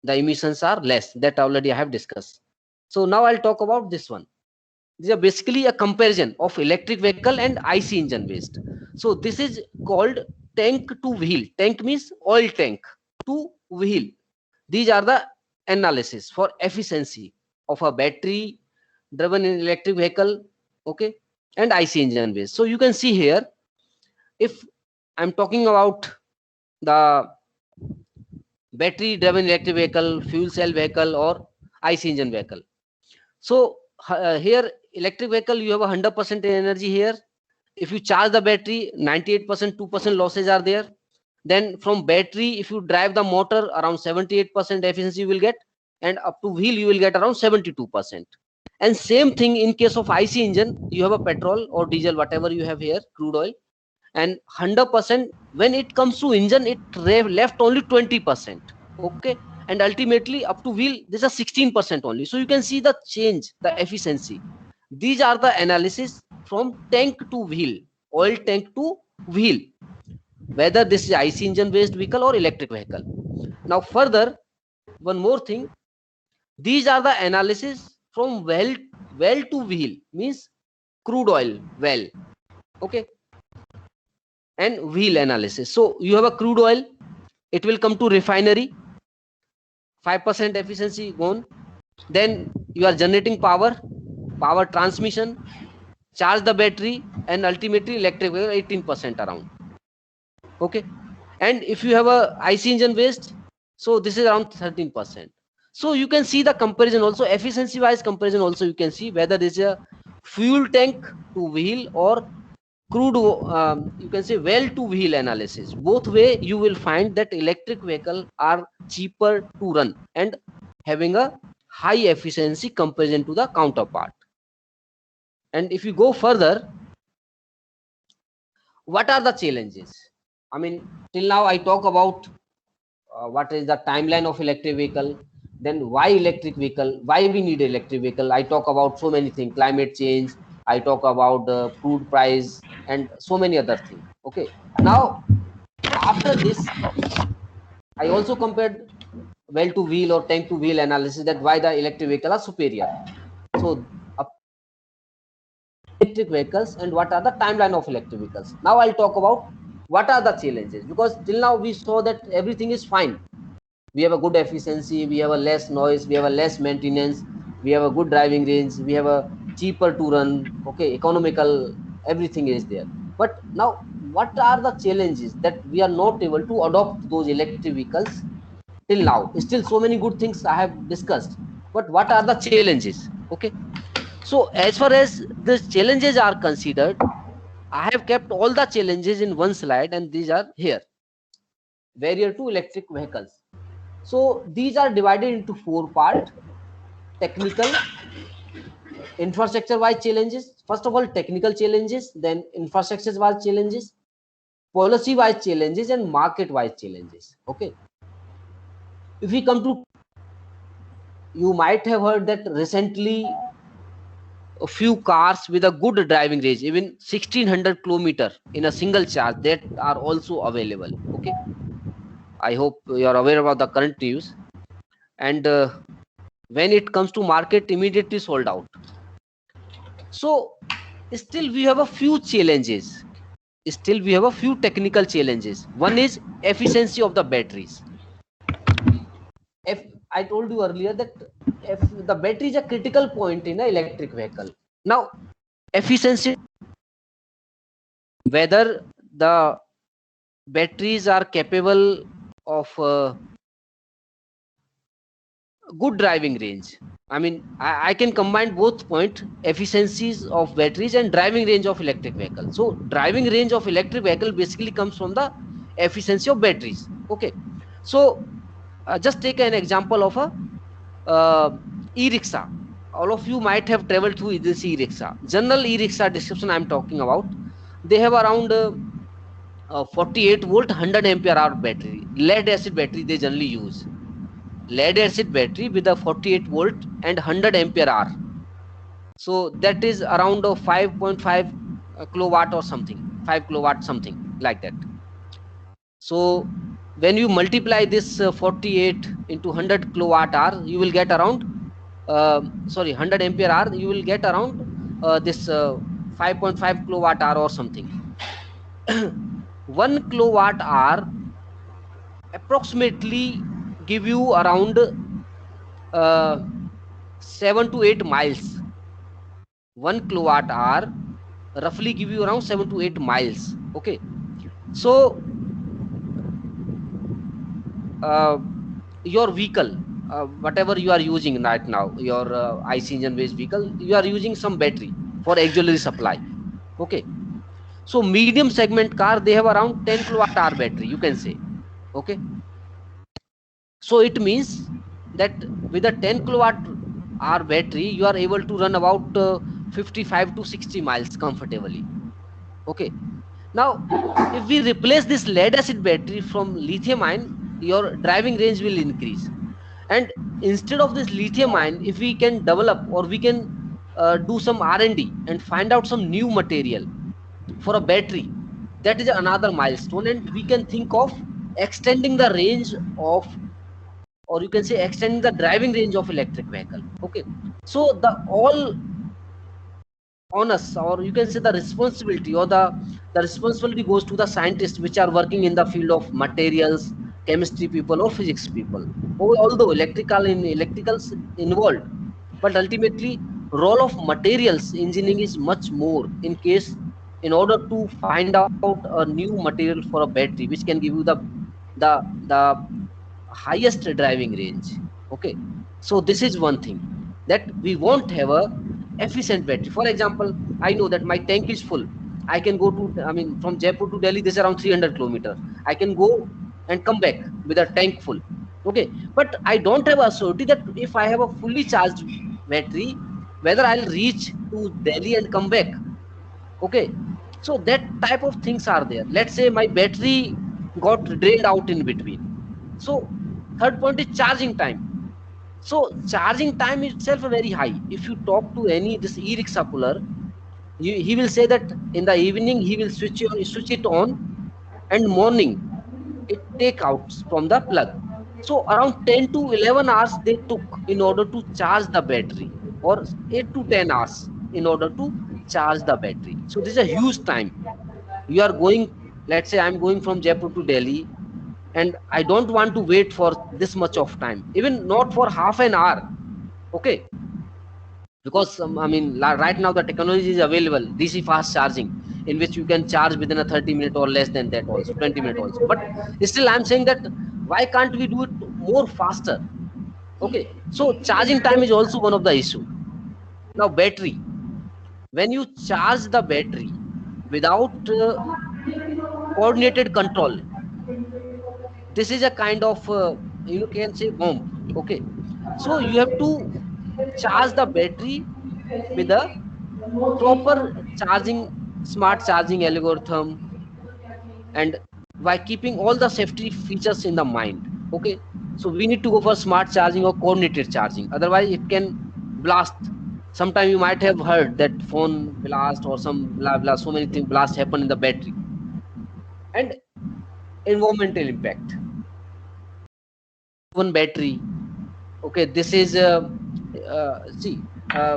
the emissions are less. That already I have discussed. So now I'll talk about this one. These are basically a comparison of electric vehicle and IC engine based. So this is called tank to wheel. Tank means oil tank to wheel. These are the analysis for efficiency of a battery driven electric vehicle, okay, and IC engine based. So you can see here, if I'm talking about the battery driven electric vehicle, fuel cell vehicle, or IC engine vehicle. So here electric vehicle, you have 100% energy here. If you charge the battery, 98%, 2% losses are there. Then from battery, if you drive the motor, around 78% efficiency you will get, and up to wheel you will get around 72%. And same thing in case of IC engine, you have a petrol or diesel, whatever you have here, crude oil, and 100%. When it comes to engine, it left only 20%. Okay, and ultimately up to wheel, this is 16% only. So you can see the change, the efficiency. These are the analysis from tank to wheel, oil tank to wheel, whether this is IC engine based vehicle or electric vehicle. Now further, one more thing, these are the analysis from well to wheel, means crude oil well, okay, and wheel analysis. So you have a crude oil, it will come to refinery, 5% efficiency gone. Then you are generating power transmission, charge the battery, and ultimately electric vehicle 18% around. Okay, and if you have a IC engine based, so this is around 13%. So you can see the comparison also, efficiency wise comparison also, you can see whether this is a fuel tank to wheel or crude, you can say well to wheel analysis. Both way you will find that electric vehicle are cheaper to run and having a high efficiency comparison to the counterpart. And if you go further, what are the challenges? I mean, till now I talk about what is the timeline of electric vehicle, then why electric vehicle, why we need electric vehicle. I talk about so many things, climate change, I talk about the crude price and so many other things. Okay, now after this I also compared well to wheel or tank to wheel analysis, that why the electric vehicle are superior. So electric vehicles and what are the timeline of electric vehicles. Now I'll talk about what are the challenges, because till now we saw that everything is fine. We have a good efficiency, we have a less noise, we have a less maintenance, we have a good driving range, we have a cheaper to run, okay, economical, everything is there. But now what are the challenges that we are not able to adopt those electric vehicles till now? Still so many good things I have discussed, but what are the challenges? Okay, so as far as the challenges are considered, I have kept all the challenges in one slide, and these are here. Barrier to electric vehicles. So these are divided into 4 parts: technical, infrastructure wise challenges. First of all, technical challenges, then infrastructure wise challenges, policy wise challenges, and market wise challenges. Okay, if we come to, you might have heard that recently a few cars with a good driving range, even 1600 kilometer in a single charge, that are also available. Okay, I hope you are aware about the current news. And when it comes to market, immediately sold out. So still we have a few challenges, still we have a few technical challenges. One is efficiency of the batteries. If I told you earlier that if the battery is a critical point in an electric vehicle. Now efficiency, whether the batteries are capable of good driving range. I mean, I can combine both point, efficiencies of batteries and driving range of electric vehicle. So driving range of electric vehicle basically comes from the efficiency of batteries. Okay, so just take an example of a e-rickshaw. All of you might have traveled through this e-rickshaw. General e-rickshaw description I am talking about. They have around 48 volt 100 ampere hour battery, lead acid battery they generally use. Lead acid battery with a 48 volt and 100 ampere hour. So that is around 5.5 kilowatt or something, 5 kilowatt, something like that. So when you multiply this 48 into 100 kilowatt hour, you will get around 100 ampere hour, you will get around this 5.5 kilowatt hour or something. 1 kilowatt hour approximately give you around 7 to 8 miles. 1 kilowatt hour roughly give you around 7 to 8 miles. Okay, so your vehicle, whatever you are using right now, your IC engine based vehicle, you are using some battery for auxiliary supply. Okay, so medium segment car, they have around 10 kilowatt hour battery, you can say. Okay, so it means that with a 10 kilowatt hour battery, you are able to run about 55 to 60 miles comfortably. Okay, now if we replace this lead acid battery from lithium ion, your driving range will increase. And instead of this lithium ion, if we can develop or we can do some R&D and find out some new material for a battery, that is another milestone, and we can think of extending the range of, or you can say extending the driving range of electric vehicle. Okay, so the all on us, or you can say the responsibility, or the responsibility goes to the scientists which are working in the field of materials, chemistry people or physics people. Although electricals involved, but ultimately role of materials engineering is much more in order to find out a new material for a battery which can give you the highest driving range. Okay, so this is one thing, that we won't have a efficient battery. For example, I know that my tank is full. I can go to, I mean, from Jaipur to Delhi, this is around 300 kilometers. I can go and come back with a tank full. Okay, but I don't have a surety that if I have a fully charged battery, whether I'll reach to Delhi and come back. Okay, so that type of things are there. Let's say my battery got drained out in between. So third point is charging time. So charging time itself very high. If you talk to any this e-rickshaw puller, he will say that in the evening he will switch it on, and morning it take out from the plug. So around 10 to 11 hours they took in order to charge the battery, or 8 to 10 hours in order to charge the battery. So this is a huge time. You are going, let's say I'm going from Jaipur to Delhi, and I don't want to wait for this much of time, even not for half an hour. Okay, because I mean, right now the technology is available, DC fast charging, in which you can charge within a 30 minute or less than that, also 20 minutes also. But still I'm saying that why can't we do it more faster? Okay, so charging time is also one of the issue. Now battery, when you charge the battery without coordinated control, this is a kind of you can say bomb. Okay, so you have to charge the battery with a proper charging, smart charging algorithm, and by keeping all the safety features in the mind. Okay, so we need to go for smart charging or coordinated charging, otherwise it can blast. Sometime you might have heard that phone blast or some blah blah, so many things blast happen in the battery. And environmental impact, one battery. Okay, this is see,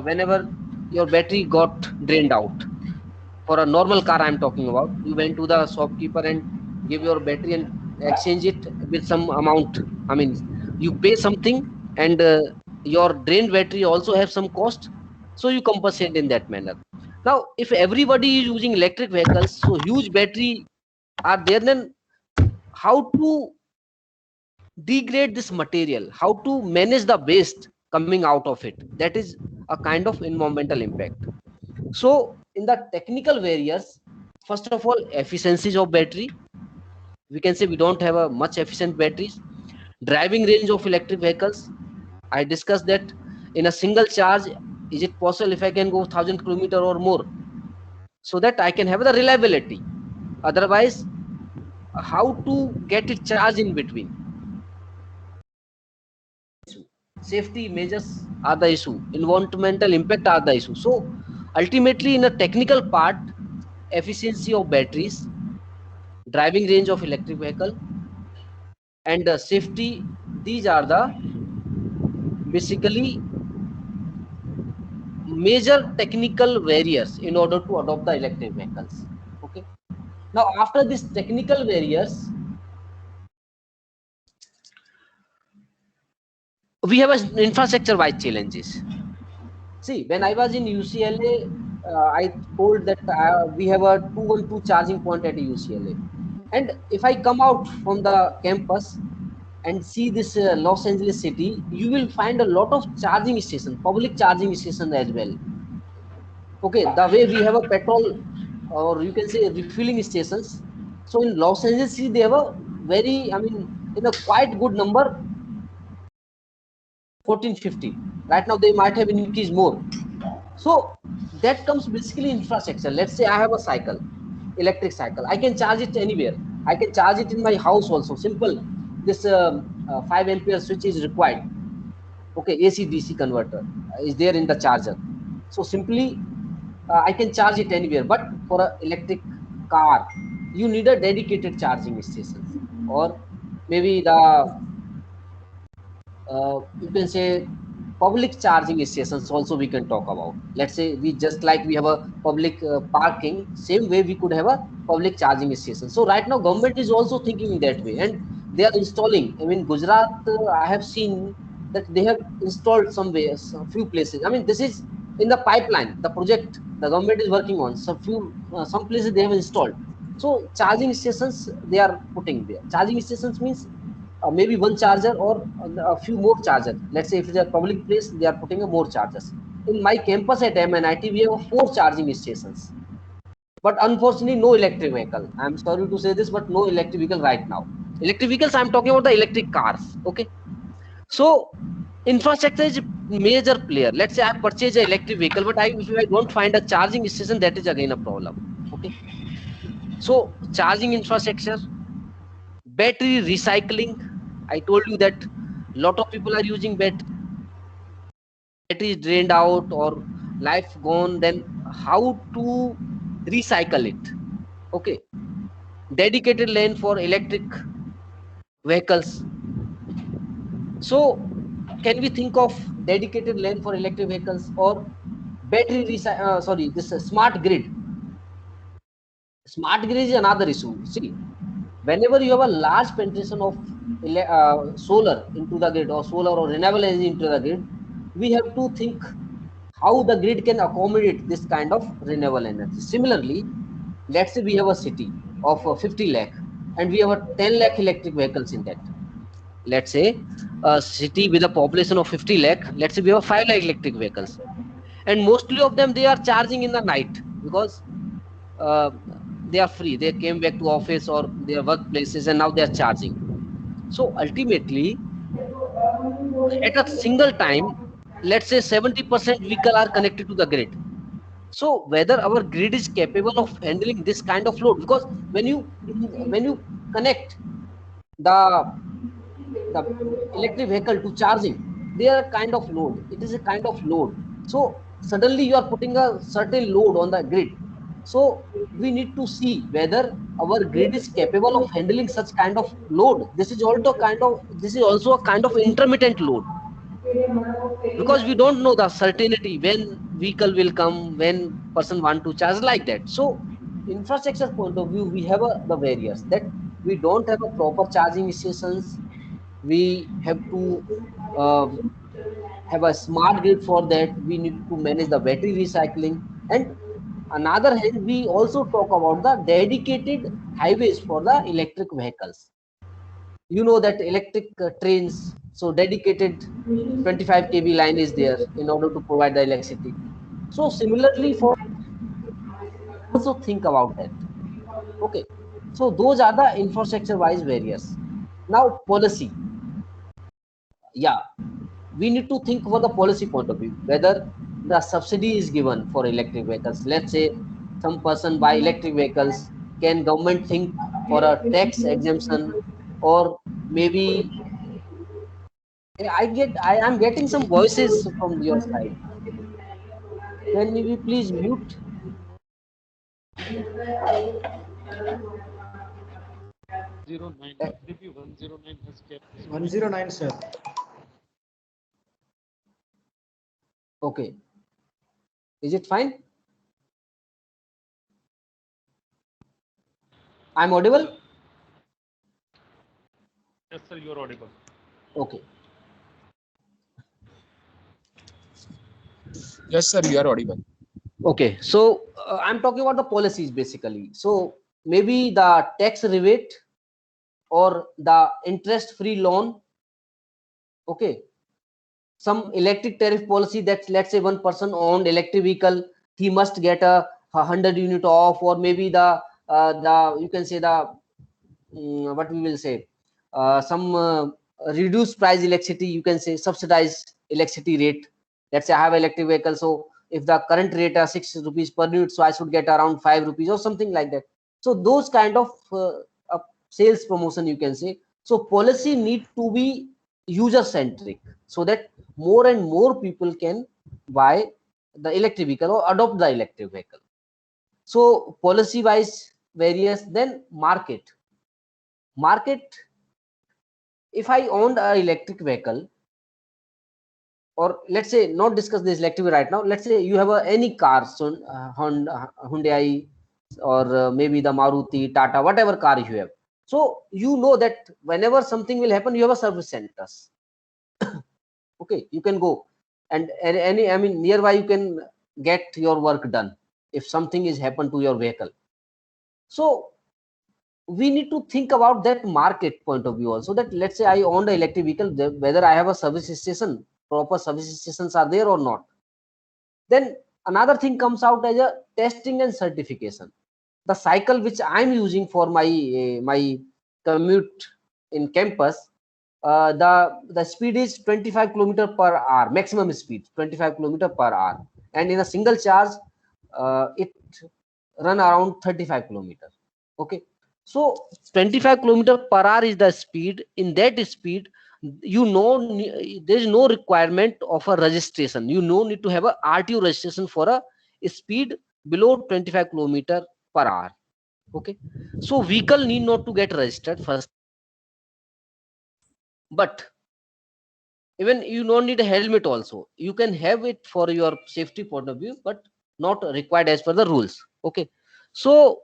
whenever your battery got drained out, for a normal car I'm talking about, you went to the shopkeeper and give your battery and exchange it with some amount. I mean, you pay something, and your drained battery also have some cost, so you compensate in that manner. Now if everybody is using electric vehicles, so huge battery are there, then how to degrade this material, how to manage the waste coming out of it, that is a kind of environmental impact. So in the technical barriers, first of all, efficiencies of battery, we can say we don't have a much efficient batteries. Driving range of electric vehicles, I discussed that in a single charge, is it possible if I can go 1000 kilometer or more, so that I can have the reliability. Otherwise, how to get it charged in between? Safety measures are the issue, environmental impact are the issue. So ultimately, in a technical part, efficiency of batteries, driving range of electric vehicle, and safety, these are the basically major technical barriers in order to adopt the electric vehicles. Okay, now after this technical barriers, we have an infrastructure wise challenges. See, when I was in UCLA, I told that we have a 212 charging point at UCLA, and if I come out from the campus and see this Los Angeles city, you will find a lot of charging stations, public charging stations as well. Okay, the way we have a petrol, or you can say refilling stations. So in Los Angeles city, they have a very, I mean, in a quite good number, 14, 15. Right now, they might have increased more. So that comes basically infrastructure. Let's say I have a cycle, electric cycle. I can charge it anywhere. I can charge it in my house also. Simple. This 5 ampere switch is required. Okay, AC DC converter is there in the charger. So simply I can charge it anywhere. But for an electric car, you need a dedicated charging station, or maybe the you can say public charging stations also we can talk about. Let's say we just like we have a public parking, same way we could have a public charging station. So right now government is also thinking in that way, and they are installing. I mean, Gujarat, I have seen that they have installed somewhere, a few places. I mean, this is in the pipeline, the project the government is working on, some places they have installed. So charging stations they are putting there. Charging stations means maybe one charger or a few more chargers. Let's say if it's a public place, they are putting a more chargers. In my campus at MNIT, we have 4 charging stations. But unfortunately, no electric vehicle. I'm sorry to say this, but no electric vehicle right now. Electric vehicles, I'm talking about the electric cars. Okay. So infrastructure is a major player. Let's say I purchase an electric vehicle, but if I don't find a charging station, that is again a problem. Okay. So charging infrastructure, battery recycling. I told you that a lot of people are using battery is drained out or life gone. Then how to recycle it? Okay. Dedicated lane for electric vehicles. So can we think of dedicated lane for electric vehicles or smart grid? Smart grid is another issue. See, whenever you have a large penetration of solar into the grid or solar or renewable energy into the grid, we have to think how the grid can accommodate this kind of renewable energy. Similarly, let's say we have a city of 50 lakh and we have a 10 lakh electric vehicles in that. Let's say a city with a population of 50 lakh, let's say we have 5 lakh electric vehicles, and mostly of them they are charging in the night because uh, they are free, they came back to office or their workplaces and now they are charging. So ultimately at a single time, let's say 70% vehicle are connected to the grid. So whether our grid is capable of handling this kind of load, because when you connect the electric vehicle to charging, they are kind of load, it is a kind of load. So suddenly you are putting a certain load on the grid. So we need to see whether our grid is capable of handling such kind of load. This is also a kind of intermittent load, because we don't know the certainty when vehicle will come, when person want to charge, like that. So infrastructure point of view, we have the barriers that we don't have a proper charging stations. We have to have a smart grid. For that we need to manage the battery recycling, and another hand we also talk about the dedicated highways for the electric vehicles. You know that electric trains, so dedicated 25 kV line is there in order to provide the electricity. So similarly for also think about that. Okay, so those are the infrastructure wise barriers. Now policy, yeah, we need to think for the policy point of view whether the subsidy is given for electric vehicles. Let's say some person buy electric vehicles, can government think for a tax exemption, or maybe I am getting some voices from your side. Can you please mute? 09, DP 109 has kept this 109, sir. Okay. Is it fine? I'm audible? Yes, sir, you are audible. Okay. Yes, sir, you are audible. Okay. So I'm talking about the policies basically. So maybe the tax rebate or the interest-free loan. Okay. Some electric tariff policy that, let's say, one person owned electric vehicle, he must get a 100 unit off, or maybe the you can say the what we will say, some reduced price electricity, you can say subsidized electricity rate. Let's say I have electric vehicle, so if the current rate are 6 rupees per unit, so I should get around 5 rupees or something like that. So those kind of sales promotion, you can say. So policy need to be user centric, so that more and more people can buy the electric vehicle or adopt the electric vehicle. So policy wise various. Then market, if I owned an electric vehicle, or let's say not discuss this electric right now, let's say you have any car, so Honda, Hyundai, or maybe the Maruti, Tata, whatever car you have. So you know that whenever something will happen, you have a service centers. Okay, you can go, and any, I mean, nearby you can get your work done if something is happened to your vehicle. So we need to think about that market point of view also, that let's say I own an electric vehicle, whether I have a service station, proper service stations are there or not. Then another thing comes out as a testing and certification. The cycle which I'm using for my commute in campus, the speed is 25 kilometer per hour, maximum speed 25 kilometer per hour, and in a single charge it run around 35 kilometer. Okay, so 25 kilometer per hour is the speed. In that speed, there is no requirement of a registration. You no need to have a RTO registration for a speed below 25 kilometer per hour. Okay, so vehicle need not to get registered first, but even you don't need a helmet also. You can have it for your safety point of view, but not required as per the rules. Okay, so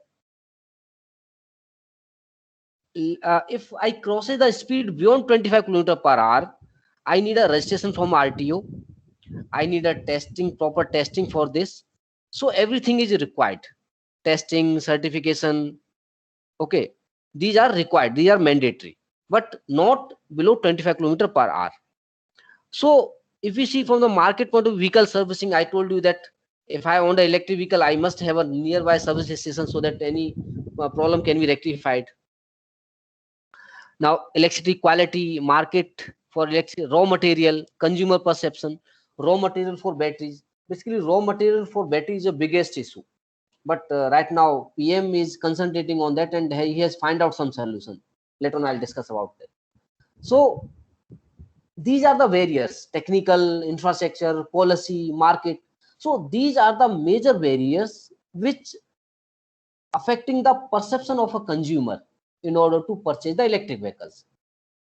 if I crosses the speed beyond 25 kilometer per hour, I need a registration from RTO. I need a proper testing for this. So everything is required. Testing, certification. Okay, these are required. These are mandatory, but not below 25 kilometer per hour. So if we see from the market point of vehicle servicing, I told you that if I own an electric vehicle, I must have a nearby service station so that any problem can be rectified. Now, electricity quality, market for electric, raw material, consumer perception, raw material for batteries. Basically, raw material for battery is the biggest issue. But right now, PM is concentrating on that, and he has find out some solution. Later on, I'll discuss about that. So these are the barriers: technical, infrastructure, policy, market. So these are the major barriers which affecting the perception of a consumer in order to purchase the electric vehicles.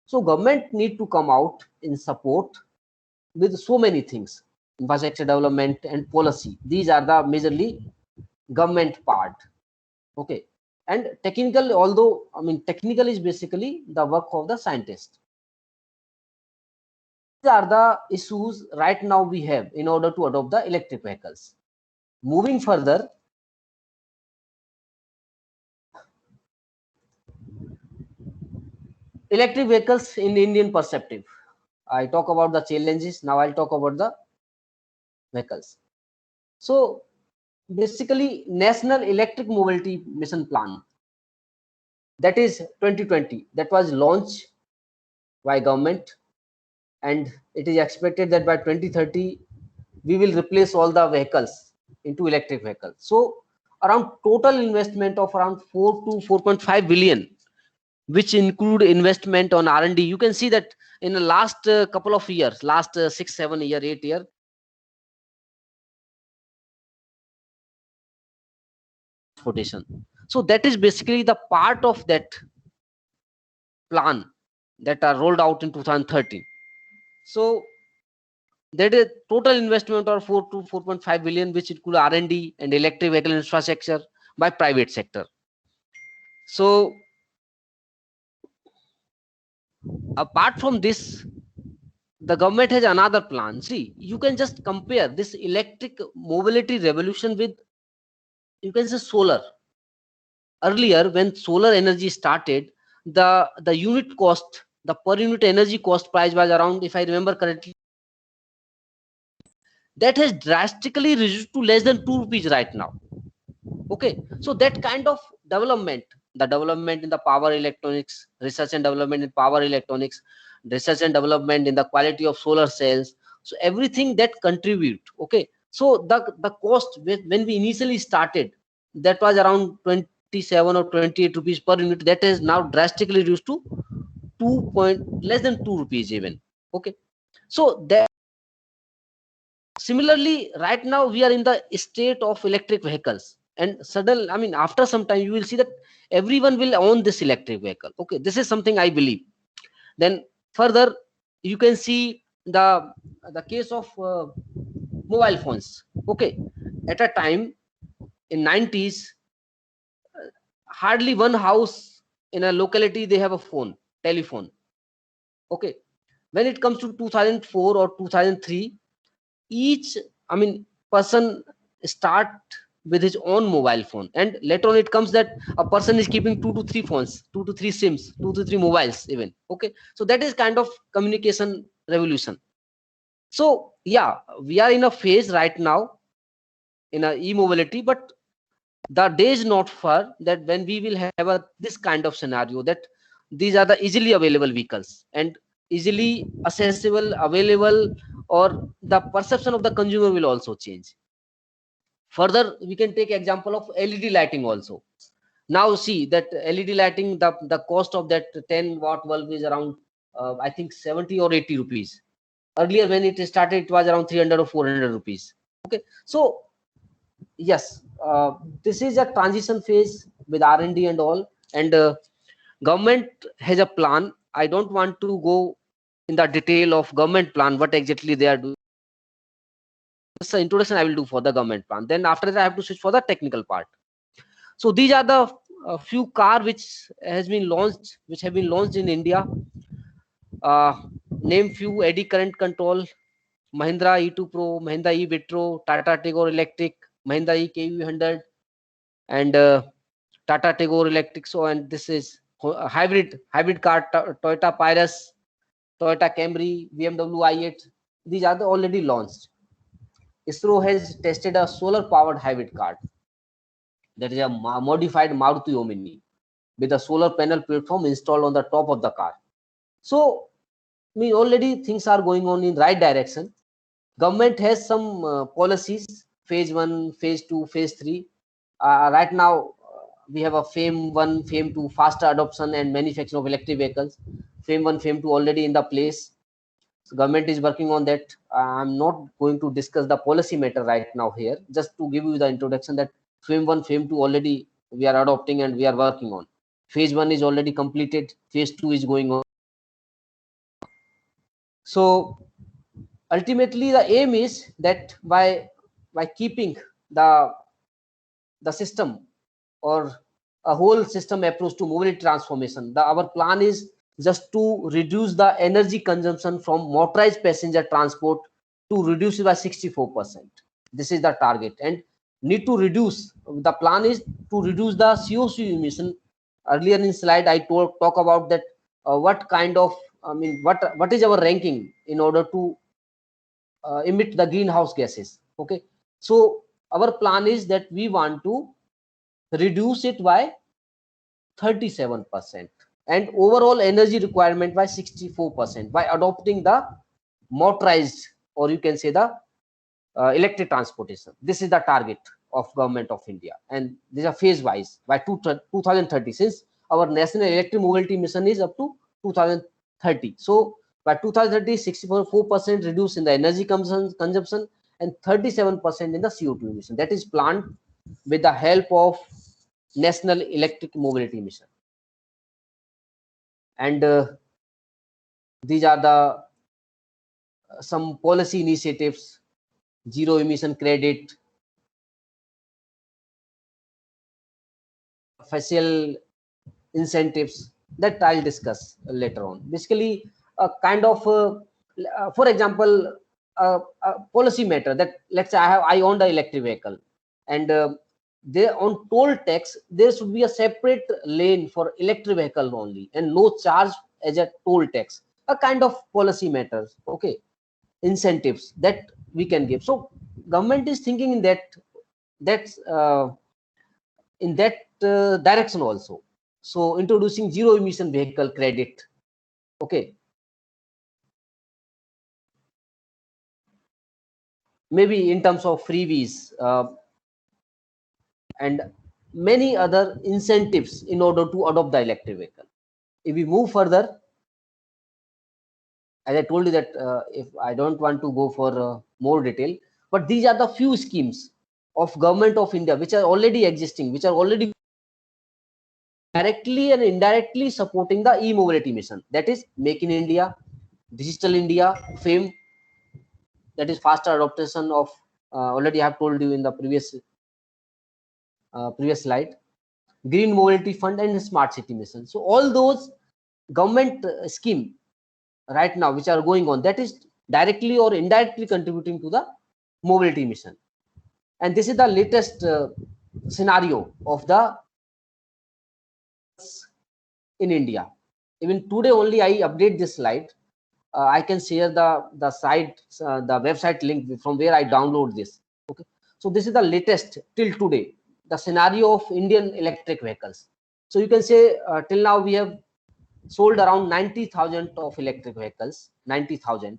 So government need to come out in support with so many things: infrastructure development and policy. These are the majorly government part. Okay, and technical, although I mean technical is basically the work of the scientist. These are the issues right now we have in order to adopt the electric vehicles. Moving further, electric vehicles in Indian perspective. I talk about the challenges. Now I'll talk about the vehicles. So basically, National Electric Mobility Mission Plan, that is 2020, that was launched by government, and it is expected that by 2030 we will replace all the vehicles into electric vehicles. So around total investment of around 4 to 4.5 billion, which include investment on R&D. You can see that in the last couple of years, last 6, 7 year, 8 year, transportation. So that is basically the part of that plan that are rolled out in 2013. So that is total investment of 4 to 4.5 billion, which include R&D and electric vehicle infrastructure by private sector. So apart from this, the government has another plan. See, you can just compare this electric mobility revolution with, you can say, solar. Earlier, when solar energy started, the unit cost, the per unit energy cost price was around, if I remember correctly, that has drastically reduced to less than 2 rupees right now. Okay, so that kind of development, the development in the power electronics, research and development in power electronics, research and development in the quality of solar cells, so everything that contribute. Okay, so the cost when we initially started, that was around 27 or 28 rupees per unit, that is now drastically reduced to less than 2 rupees even. Okay, so that similarly right now we are in the state of electric vehicles, and suddenly, I mean, after some time you will see that everyone will own this electric vehicle. Okay, this is something I believe. Then further, you can see the case of mobile phones. Okay, at a time in 90s, hardly one house in a locality they have a telephone. Okay, when it comes to 2004 or 2003, each, I mean, person start with his own mobile phone, and later on it comes that a person is keeping 2 to 3 phones, 2 to 3 sims, 2 to 3 mobiles even. Okay, so that is kind of communication revolution. So yeah, we are in a phase right now in a e-mobility, but the day is not far that when we will have this kind of scenario, that these are the easily available vehicles and easily accessible, available, or the perception of the consumer will also change. Further, we can take example of LED lighting also. Now see that LED lighting, the cost of that 10-watt bulb is around I think 70 or 80 rupees. Earlier when it started, it was around 300 or 400 rupees. Okay, so yes, this is a transition phase with R&D and all, and government has a plan. I don't want to go in the detail of government plan, what exactly they are doing. This is the introduction I will do for the government plan. Then after that I have to switch for the technical part. So these are the few car which have been launched in India. Name few: eddy current control, Mahindra E2 Pro, Mahindra E Vitro, Tata Tigor Electric, Mahindra E KV100, and Tata Tigor Electric. So, and this is a hybrid car, Toyota Pyrus, Toyota Camry, BMW i8. These are already launched. ISRO has tested a solar powered hybrid car, that is a modified Maruti Omni with a solar panel platform installed on the top of the car. So, already things are going on in right direction. Government has some policies: phase 1, phase 2, phase 3. Right now we have a FAME 1, FAME 2, faster adoption and manufacturing of electric vehicles. FAME 1, FAME 2 already in the place. So government is working on that. I'm not going to discuss the policy matter right now here, just to give you the introduction that FAME 1, FAME 2 already we are adopting and we are working on. Phase 1 is already completed, phase 2 is going on. So ultimately the aim is that by keeping the system or a whole system approach to mobility transformation, our plan is just to reduce the energy consumption from motorized passenger transport, to reduce it by 64%. This is the target, and need to reduce, the plan is to reduce the CO2 emission. Earlier in slide I talk about that what kind of, what is our ranking in order to emit the greenhouse gases. Okay, so our plan is that we want to reduce it by 37% and overall energy requirement by 64% by adopting the motorized, or you can say the electric transportation. This is the target of government of India, and these are phase wise by 2030, since our national electric mobility mission is up to 2030. So by 2030, 64% reduce in the energy consumption and 37% in the CO2 emission. That is planned with the help of National Electric Mobility Mission. And these are the some policy initiatives: zero emission credit, facial incentives, that I'll discuss later on. Basically, a kind of, for example, a policy matter that, let's say I owned an electric vehicle, and there on toll tax there should be a separate lane for electric vehicle only, and no charge as a toll tax. A kind of policy matters. Okay, incentives that we can give. So government is thinking in that direction also. So introducing zero emission vehicle credit. Okay, maybe in terms of freebies and many other incentives in order to adopt the electric vehicle. If we move further, as I told you that if I don't want to go for more detail, but these are the few schemes of government of India which are already existing, which are already directly and indirectly supporting the e-mobility mission. That is Make in India, Digital India, FAME, that is faster adoption of, already I have told you in the previous slide, Green Mobility Fund and Smart City Mission. So all those government scheme right now which are going on, that is directly or indirectly contributing to the mobility mission. And this is the latest scenario of the in India. Even today only I update this slide. I can share the site, the website link from where I download this. Okay, so this is the latest till today, the scenario of Indian electric vehicles. So you can say till now we have sold around 90,000 of electric vehicles, 90,000.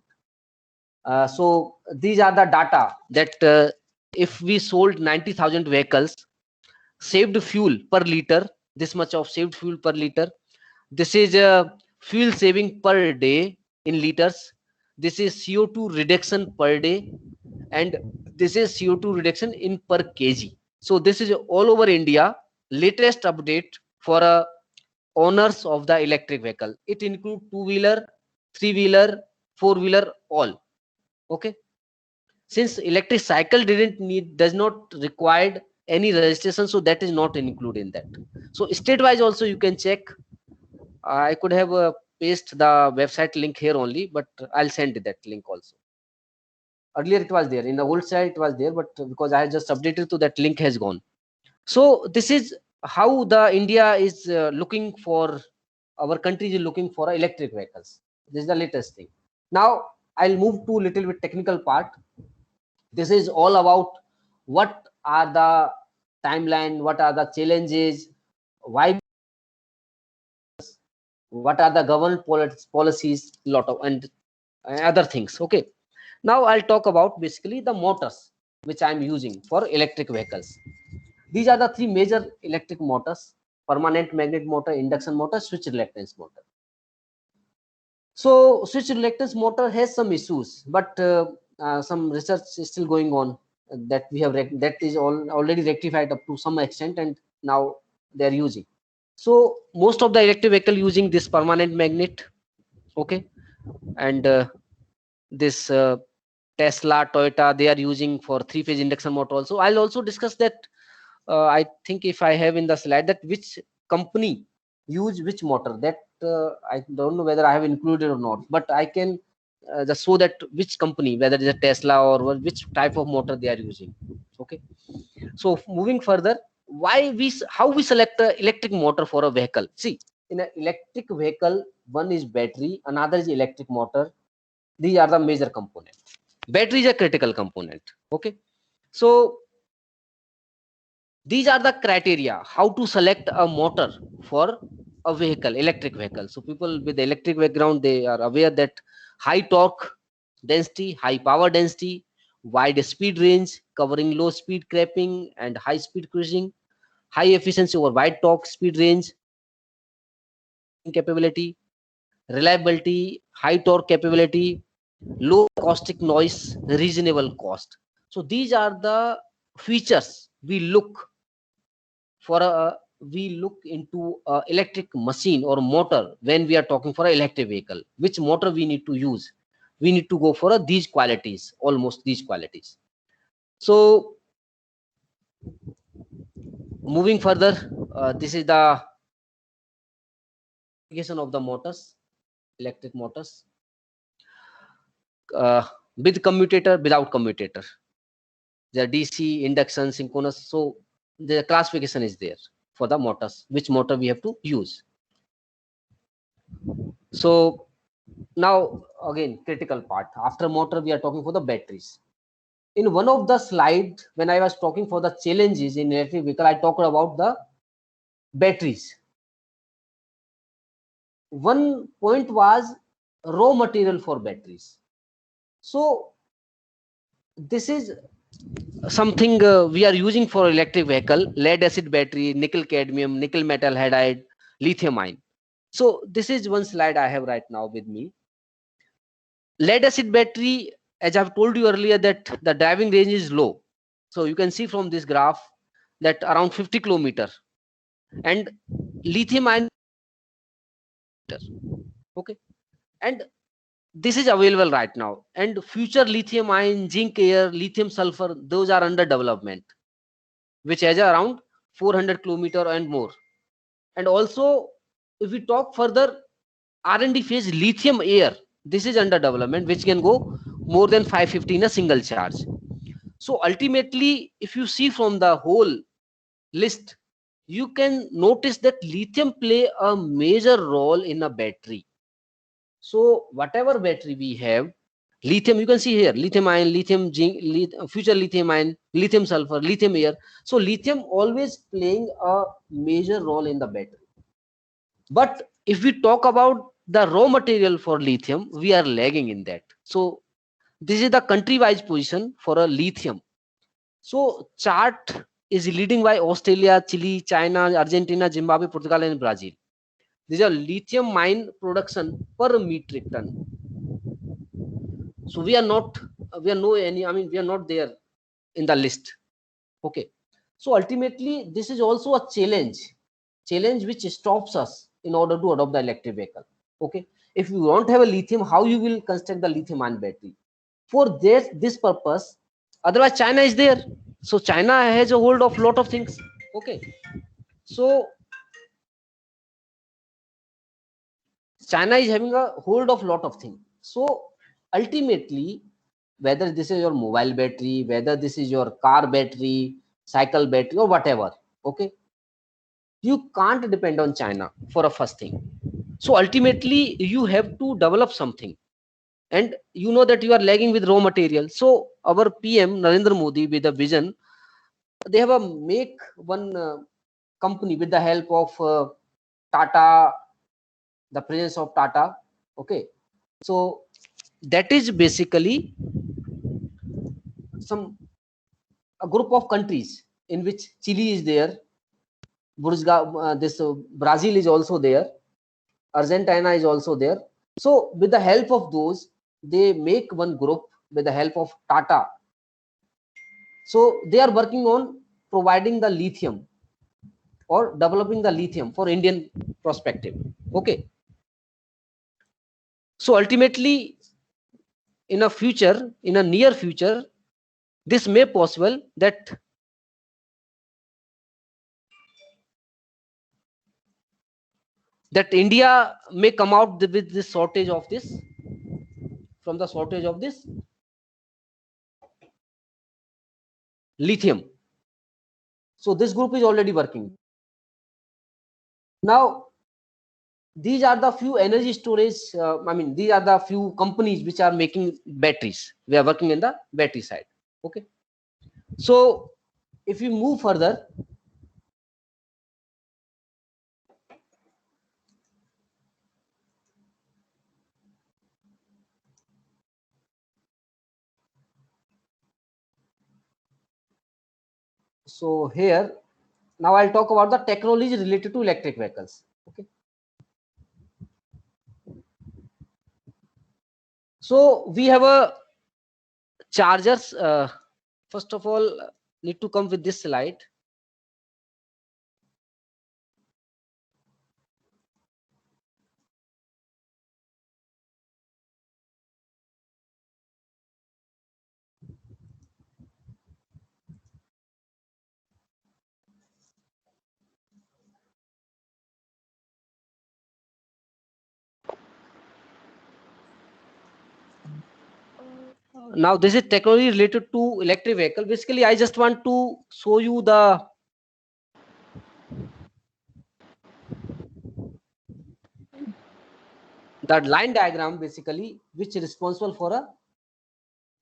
So these are the data that if we sold 90,000 vehicles, saved fuel per liter, this much of saved fuel per liter. This is fuel saving per day in liters. This is CO2 reduction per day, and this is CO2 reduction in per kg. So this is all over India, latest update for owners of the electric vehicle. It includes two-wheeler, three-wheeler, four-wheeler, all. Okay. Since electric cycle does not require any registration, so that is not included in that. So state wise also you can check. I could have paste the website link here only, but I'll send that link also. Earlier it was there in the old site, it was there, but because I just updated, to that link has gone. So this is how the India is looking for, our country is looking for electric vehicles. This is the latest thing. Now I'll move to a little bit technical part. This is all about what are the timeline, what are the challenges, why, what are the government policies, lot of and other things. Okay, now I'll talk about basically the motors which I'm using for electric vehicles. These are the three major electric motors: permanent magnet motor, induction motor, switch reluctance motor. So switch reluctance motor has some issues, but some research is still going on that we have that is already rectified up to some extent, and now they are using. So most of the electric vehicle using this permanent magnet. Okay, and this Tesla, Toyota, they are using for three-phase induction motor also. I'll also discuss that. I think if I have in the slide that which company use which motor, that I don't know whether I have included or not, but I can just show that which company, whether it is a Tesla or which type of motor they are using. Okay, so moving further, how we select the electric motor for a vehicle. See, in an electric vehicle, one is battery, another is electric motor. These are the major components. Battery is a critical component. Okay, so these are the criteria how to select a motor for a vehicle, electric vehicle. So people with electric background, they are aware that high torque density, high power density, wide speed range covering low speed cramping and high speed cruising, high efficiency over wide torque speed range capability, reliability, high torque capability, low acoustic noise, reasonable cost. So these are the features we look for we look into electric machine or motor when we are talking for an electric vehicle. Which motor we need to use? We need to go for these qualities, almost these qualities. So moving further, this is the application of the motors, electric motors, with commutator, without commutator. The DC, induction, synchronous. So the classification is there for the motors, which motor we have to use. So now again, critical part. After motor, we are talking for the batteries. In one of the slides, when I was talking for the challenges in electric vehicle, I talked about the batteries. One point was raw material for batteries. So this is something we are using for electric vehicle: lead acid battery, nickel cadmium, nickel metal halide, lithium ion. So this is one slide I have right now with me. Lead acid battery, as I've told you earlier, that the driving range is low. So you can see from this graph that around 50 kilometer, and lithium ion, okay, and this is available right now, and future lithium ion, zinc air, lithium sulfur, those are under development, which has around 400 kilometer and more. And also if we talk further, R&D phase lithium air, this is under development, which can go more than 550 in a single charge. So ultimately, if you see from the whole list, you can notice that lithium play a major role in a battery. So whatever battery we have, lithium, you can see here, lithium ion, lithium zinc, future lithium ion, lithium sulfur, lithium air. So lithium always playing a major role in the battery. But if we talk about the raw material for lithium, we are lagging in that. So this is the country-wise position for a lithium. So chart is leading by Australia, Chile, China, Argentina, Zimbabwe, Portugal, and Brazil. These are lithium mine production per metric ton. So we are not we are not there in the list. Okay. So ultimately, this is also a challenge which stops us in order to adopt the electric vehicle. Okay. If you don't have a lithium, how you will construct the lithium ion battery? For this purpose, otherwise China is there. So China has a hold of lot of things. Okay. So China is having a hold of lot of things. So ultimately, whether this is your mobile battery, whether this is your car battery, cycle battery, or whatever, okay, you can't depend on China for a first thing. So ultimately, you have to develop something, and you know that you are lagging with raw material. So our PM Narendra Modi, with a vision, they have a make one company with the help of Tata, the presence of Tata. Okay, so that is basically a group of countries in which Chile is there, Brazil is also there, Argentina is also there. So with the help of those, they make one group with the help of Tata. So they are working on providing the lithium or developing the lithium for Indian perspective. Okay. So ultimately, in a near future, this may possible that India may come out with this shortage of this, from the shortage of this lithium. So this group is already working. Now, these are the few energy storage, these are the few companies which are making batteries. We are working in the battery side. Okay. So if you move further, so here, now I'll talk about the technology related to electric vehicles. Okay. So we have a chargers. First of all, need to come with this slide. Now this is technology related to electric vehicle. Basically, I just want to show you the line diagram, basically, which is responsible for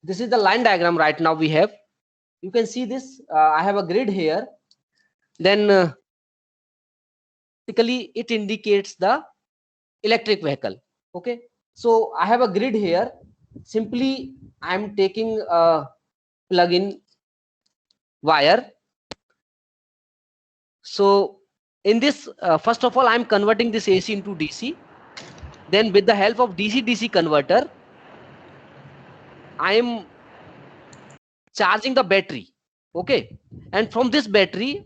this is the line diagram right now we have. You can see this. I have a grid here. Then basically it indicates the electric vehicle. Okay. So I have a grid here. Simply, I'm taking a plug-in wire. So in this, first of all, I'm converting this AC into DC. Then with the help of DC-DC converter, I am charging the battery. Okay. And from this battery,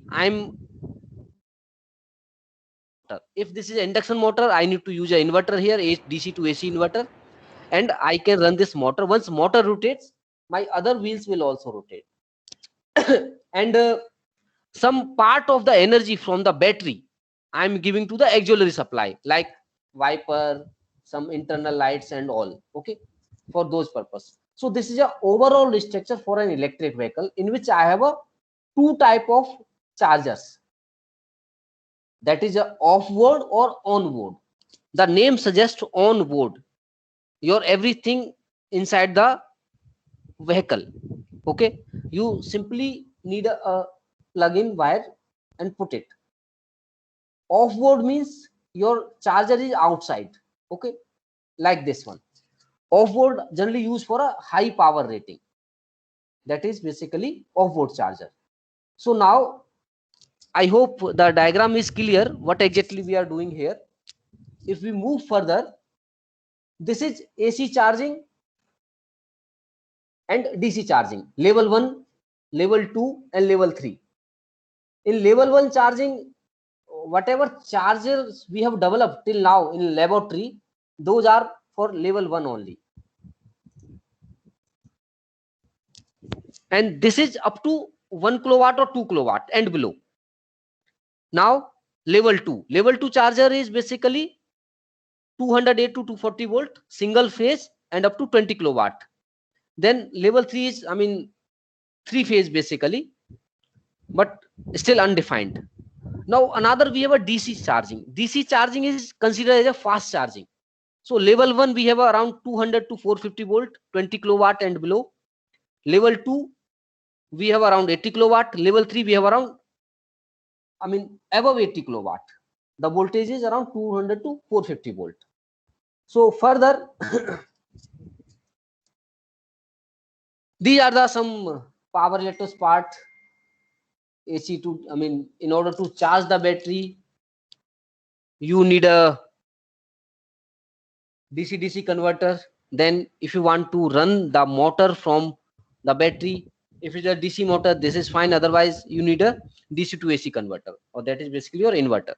if this is induction motor, I need to use an inverter here, DC to AC inverter, and I can run this motor. Once motor rotates, my other wheels will also rotate. And some part of the energy from the battery I'm giving to the auxiliary supply, like wiper, some internal lights and all. Okay, for those purpose. So this is a overall structure for an electric vehicle in which I have a two type of chargers. That is a off-board or on-board. The name suggests on-board. Your everything inside the vehicle. Okay, you simply need a plug-in wire and put it. Off-board means your charger is outside. Okay, like this one. Off-board generally used for a high power rating. That is basically off-board charger. So now I hope the diagram is clear what exactly we are doing here. If we move further, this is AC charging and DC charging, level 1, level 2 and level 3. In level 1 charging, whatever chargers we have developed till now in laboratory, those are for level 1 only. And this is up to 1 kilowatt or 2 kilowatt and below. Now level 2 charger is basically 208 to 240 volt single phase and up to 20 kilowatt. Then level 3 is, I mean, 3 phase basically, but still undefined. Now another, we have a DC charging. DC charging is considered as a fast charging. So level 1 we have around 200 to 450 volt, 20 kilowatt and below. Level 2 we have around 80 kilowatt. Level 3 we have around, I mean, above 80 kilowatt. The voltage is around 200 to 450 volt. So further, these are the some power electric part. AC to, I mean, in order to charge the battery, you need a DC-DC converter. Then if you want to run the motor from the battery, if it's a DC motor, this is fine. Otherwise, you need a DC to AC converter, or that is basically your inverter.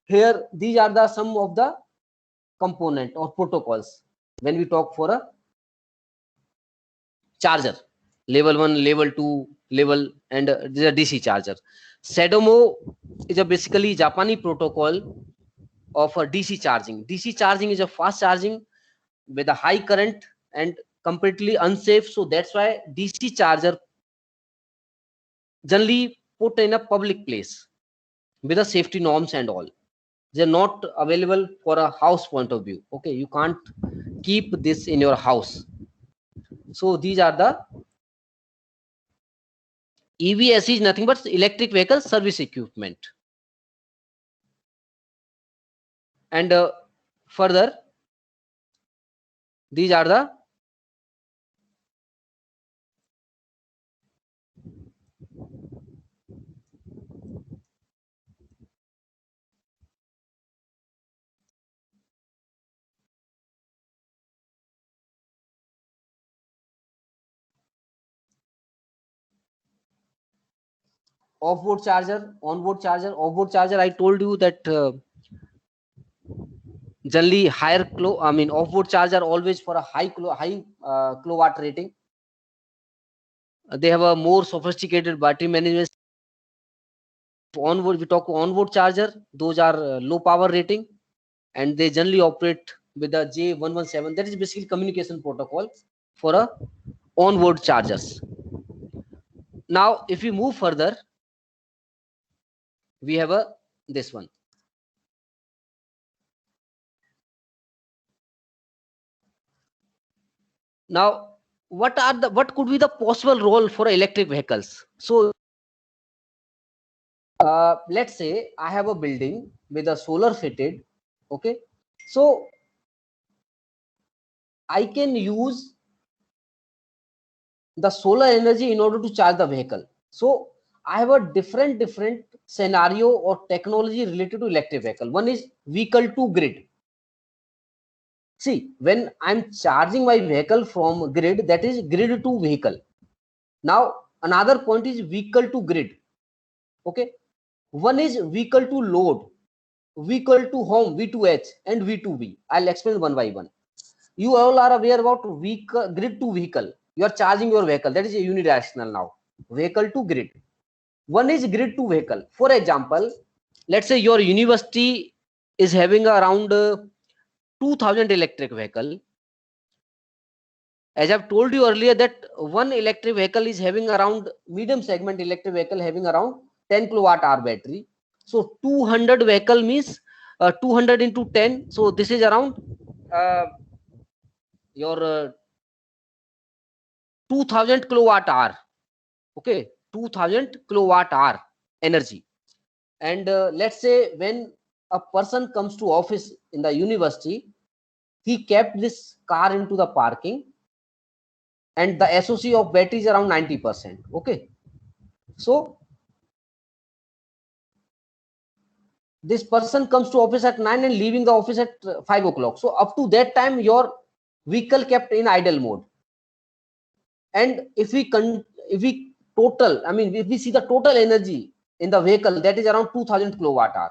Here, these are the some of the component or protocols when we talk for a charger. Level 1, level 2, level, and this is a DC charger. CDMO is a basically Japanese protocol of a DC charging. DC charging is a fast charging with a high current and completely unsafe. So that's why DC charger generally put in a public place with the safety norms and all. They're not available for a house point of view. Okay, you can't keep this in your house. So these are the EVSE is nothing but electric vehicle service equipment. And further, these are the off-board charger, on-board charger. Off-board charger, I told you that generally higher off-board charger always for a high kilowatt rating. They have a more sophisticated battery management. Onboard, we talk onboard charger, those are low power rating, and they generally operate with the J117. That is basically communication protocol for a onboard chargers. Now if we move further, we have this one. Now what could be the possible role for electric vehicles? So let's say I have a building with a solar fitted. Okay, so I can use the solar energy in order to charge the vehicle. So I have a different scenario or technology related to electric vehicle. One is vehicle to grid. See, when I'm charging my vehicle from grid, that is grid to vehicle. Now another point is vehicle to grid. Okay, one is vehicle to load, vehicle to home, V2H and V2V. I'll explain one by one. You all are aware about vehicle, grid to vehicle. You are charging your vehicle. That is a unidirectional now. Vehicle to grid. One is grid to vehicle. For example, let's say your university is having around 2000 electric vehicle, as I've told you earlier, that one electric vehicle is having around, medium segment electric vehicle having around 10 kilowatt hour battery. So 200 vehicle means 200 into 10. So this is around your 2000 kilowatt hour. Okay, 2000 kilowatt hour energy. And let's say when a person comes to office in the university, he kept this car into the parking, and the SOC of battery is around 90%. Okay, so this person comes to office at 9 and leaving the office at 5 o'clock. So up to that time, your vehicle kept in idle mode. And if we total, I mean, if we see the total energy in the vehicle, that is around 2000 kilowatt hour.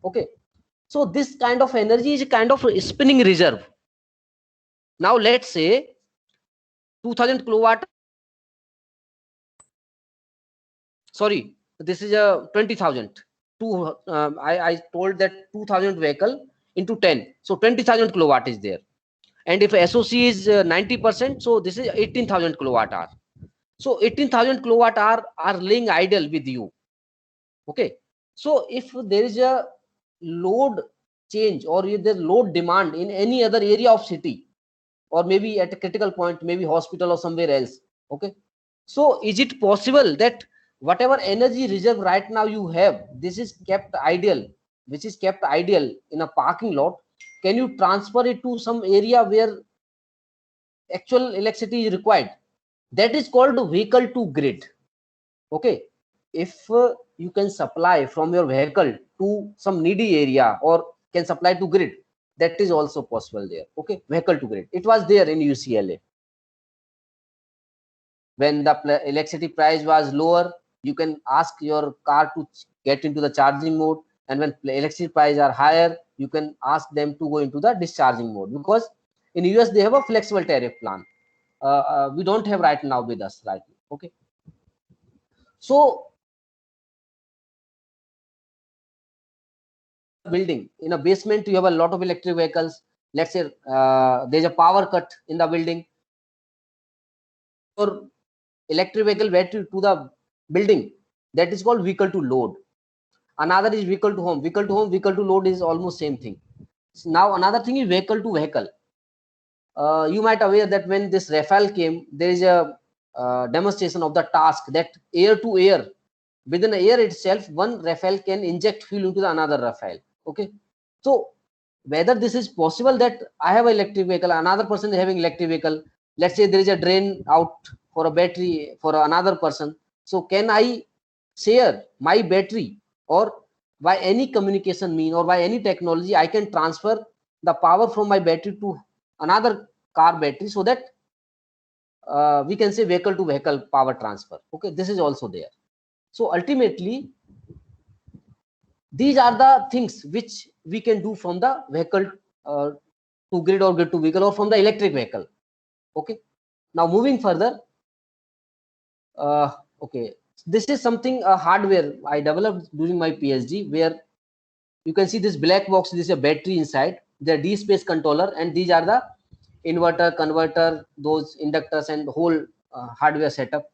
Okay, so this kind of energy is a kind of spinning reserve. Now let's say 2000 kilowatt, sorry, this is a 20,000. I told that 2000 vehicle into 10, so 20,000 kilowatt is there. And if SOC is 90%, so this is 18,000 kilowatt hour. So 18,000 kilowatt hour are laying idle with you. Okay, so if there is a load change or if there's load demand in any other area of city, or maybe at a critical point, maybe hospital or somewhere else. Okay, so is it possible that whatever energy reserve right now you have, this is kept idle, which is kept idle in a parking lot, can you transfer it to some area where actual electricity is required? That is called vehicle to grid. Okay, if you can supply from your vehicle to some needy area or can supply to grid, that is also possible there. Okay, vehicle to grid, it was there in UCLA. When the electricity price was lower, you can ask your car to get into the charging mode, and when electricity prices are higher, you can ask them to go into the discharging mode, because in US they have a flexible tariff plan. We don't have right now with us right now. Okay, so building in a basement, you have a lot of electric vehicles. Let's say there's a power cut in the building, or electric vehicle battery to the building, that is called vehicle to load. Another is vehicle to home. Vehicle to home, vehicle to load is almost same thing. Now another thing is vehicle to vehicle. You might aware that when this Rafale came, there is a demonstration of the task that air to air, within the air itself, one Rafale can inject fuel into the another Rafale. Okay, so whether this is possible, that I have an electric vehicle, another person is having electric vehicle, let's say there is a drain out for a battery for another person, so can I share my battery, or by any communication mean or by any technology I can transfer the power from my battery to another car battery, so that we can say vehicle to vehicle power transfer. Okay, this is also there. So ultimately these are the things which we can do from the vehicle to grid or grid to vehicle, or from the electric vehicle. Okay, now moving further, okay, this is something hardware I developed during my PhD, where you can see this black box, this is a battery inside, the D space controller, and these are the inverter, converter, those inductors and whole hardware setup.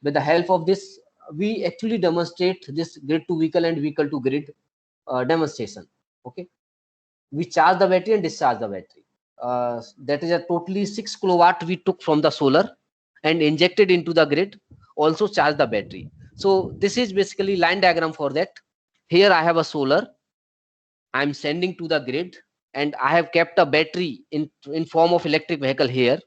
With the help of this, we actually demonstrate this grid to vehicle and vehicle to grid demonstration. Okay, we charge the battery and discharge the battery. That is a totally 6 kilowatt we took from the solar and injected into the grid, also charge the battery. So this is basically line diagram for that. Here I have a solar, I'm sending to the grid, and I have kept a battery in form of electric vehicle here.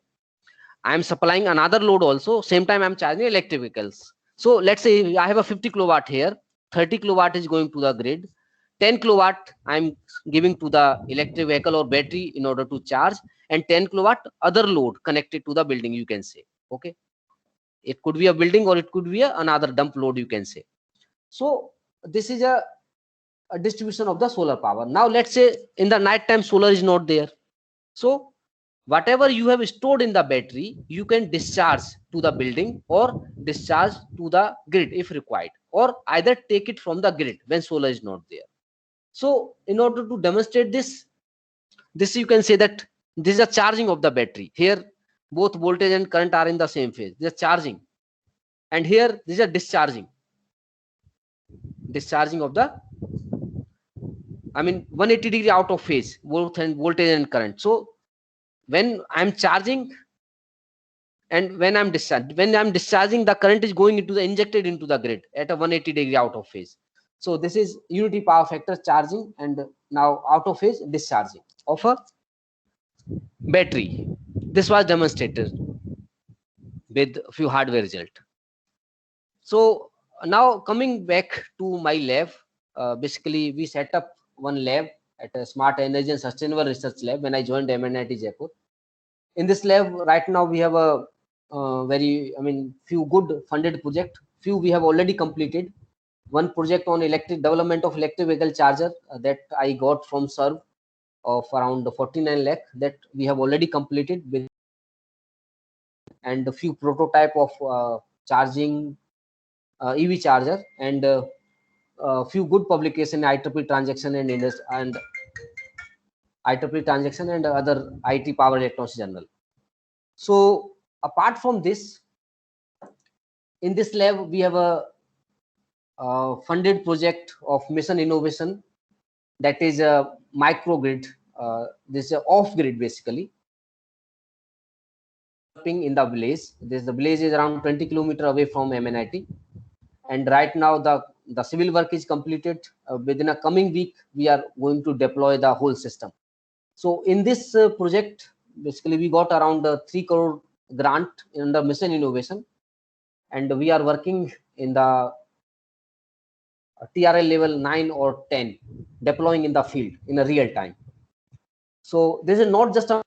I'm supplying another load also, same time I'm charging electric vehicles. So let's say I have a 50 kilowatt here, 30 kilowatt is going to the grid, 10 kilowatt I'm giving to the electric vehicle or battery in order to charge, and 10 kilowatt other load connected to the building, you can say. Okay, it could be a building or it could be another dump load, you can say. So this is a distribution of the solar power. Now let's say in the night time solar is not there, so whatever you have stored in the battery, you can discharge to the building or discharge to the grid if required, or either take it from the grid when solar is not there. So in order to demonstrate this you can say that this is a charging of the battery. Here both voltage and current are in the same phase. They're charging, and here these are discharging of the, I mean, 180 degree out of phase, both and voltage and current. So when I'm charging and when I'm discharging, the current is going into the injected into the grid at a 180 degree out of phase. So this is unity power factor charging, and now out of phase discharging of a battery. This was demonstrated with a few hardware result. So now coming back to my lab, basically we set up one lab at a Smart Energy and Sustainable Research Lab when I joined MNIT Jaipur. In this lab right now we have a few good funded project. Few we have already completed. One project on development of electric vehicle charger that I got from SERV of around 49 lakh, that we have already completed with, and a few prototype of charging EV charger, and a few good publication IEEE transaction and IEEE transaction and other IT Power Electronics Journal. So apart from this, in this lab we have a funded project of mission innovation, that is a microgrid. This is off grid basically in the village. The village is around 20 kilometers away from MNIT, and right now the civil work is completed. Within a coming week we are going to deploy the whole system. So in this project basically we got around 3 crore grant under mission innovation, and we are working in the TRL level 9 or 10, deploying in the field in a real time. So this is not just a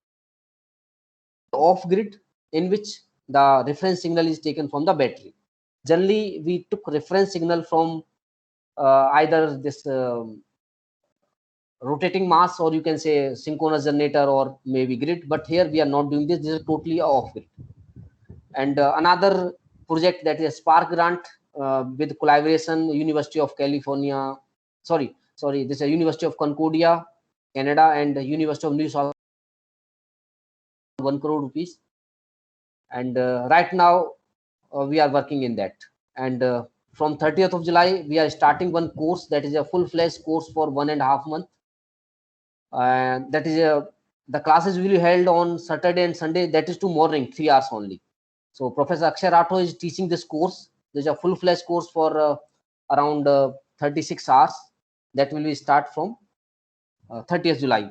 off grid in which the reference signal is taken from the battery. Generally we took reference signal from either this rotating mass, or you can say synchronous generator, or maybe grid, but here we are not doing this. This is totally off grid. And another project, that is a Spark grant with collaboration University of California, this is a University of Concordia, Canada, and University of New South, 1 crore rupees. And right now we are working in that. And from 30th of July we are starting one course, that is a full-fledged course for 1.5 months. That is the classes will be held on Saturday and Sunday, that is to morning 3 hours only. So Professor Akshay Rathore is teaching this course. There's a full-fledged course for around 36 hours that will be start from 30th July.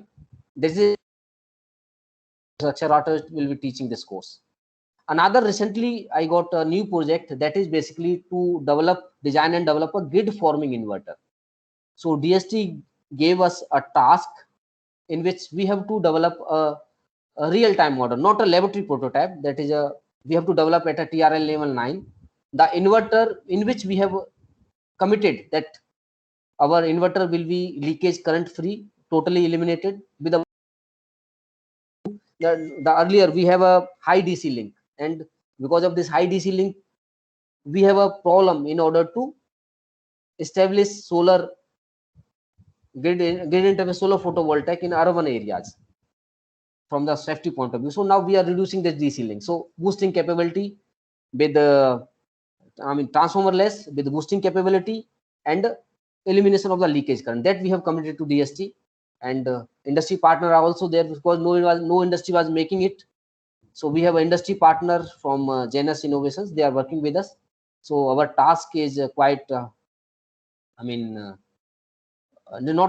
This is Akshay Rathore will be teaching this course. Another, recently I got a new project that is basically to design and develop a grid forming inverter. So DST gave us a task in which we have to develop a real-time model, not a laboratory prototype. That is we have to develop at a TRL level 9 the inverter, in which we have committed that our inverter will be leakage current free, totally eliminated. With the earlier we have a high DC link, and because of this high DC link we have a problem in order to establish solar grid interface, solar photovoltaic in urban areas from the safety point of view. So now we are reducing this DC link, so boosting capability with transformer less with boosting capability and elimination of the leakage current, that we have committed to DST. And industry partner are also there, because no industry was making it. So we have an industry partner from Janus Innovations. They are working with us. So our task is quite not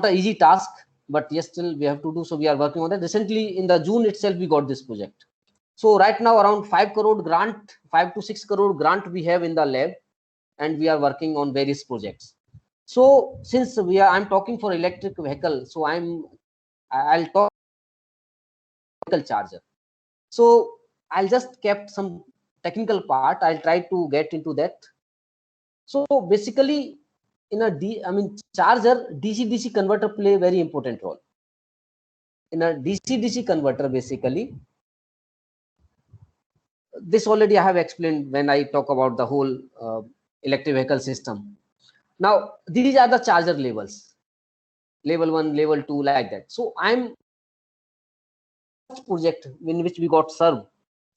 an easy task, but yes, still we have to do. So we are working on that. Recently in the June itself we got this project. So right now around 5 crore grant, 5 to 6 crore grant we have in the lab, and we are working on various projects. So since I'm talking for electric vehicle, so I'll talk vehicle charger. So I'll just kept some technical part. I'll try to get into that. So basically in a charger, DC-DC converter play a very important role. In a DC-DC converter, basically, this already I have explained when I talk about the whole electric vehicle system. Now these are the charger levels, level 1, level 2, like that. So I'm project in which we got SERV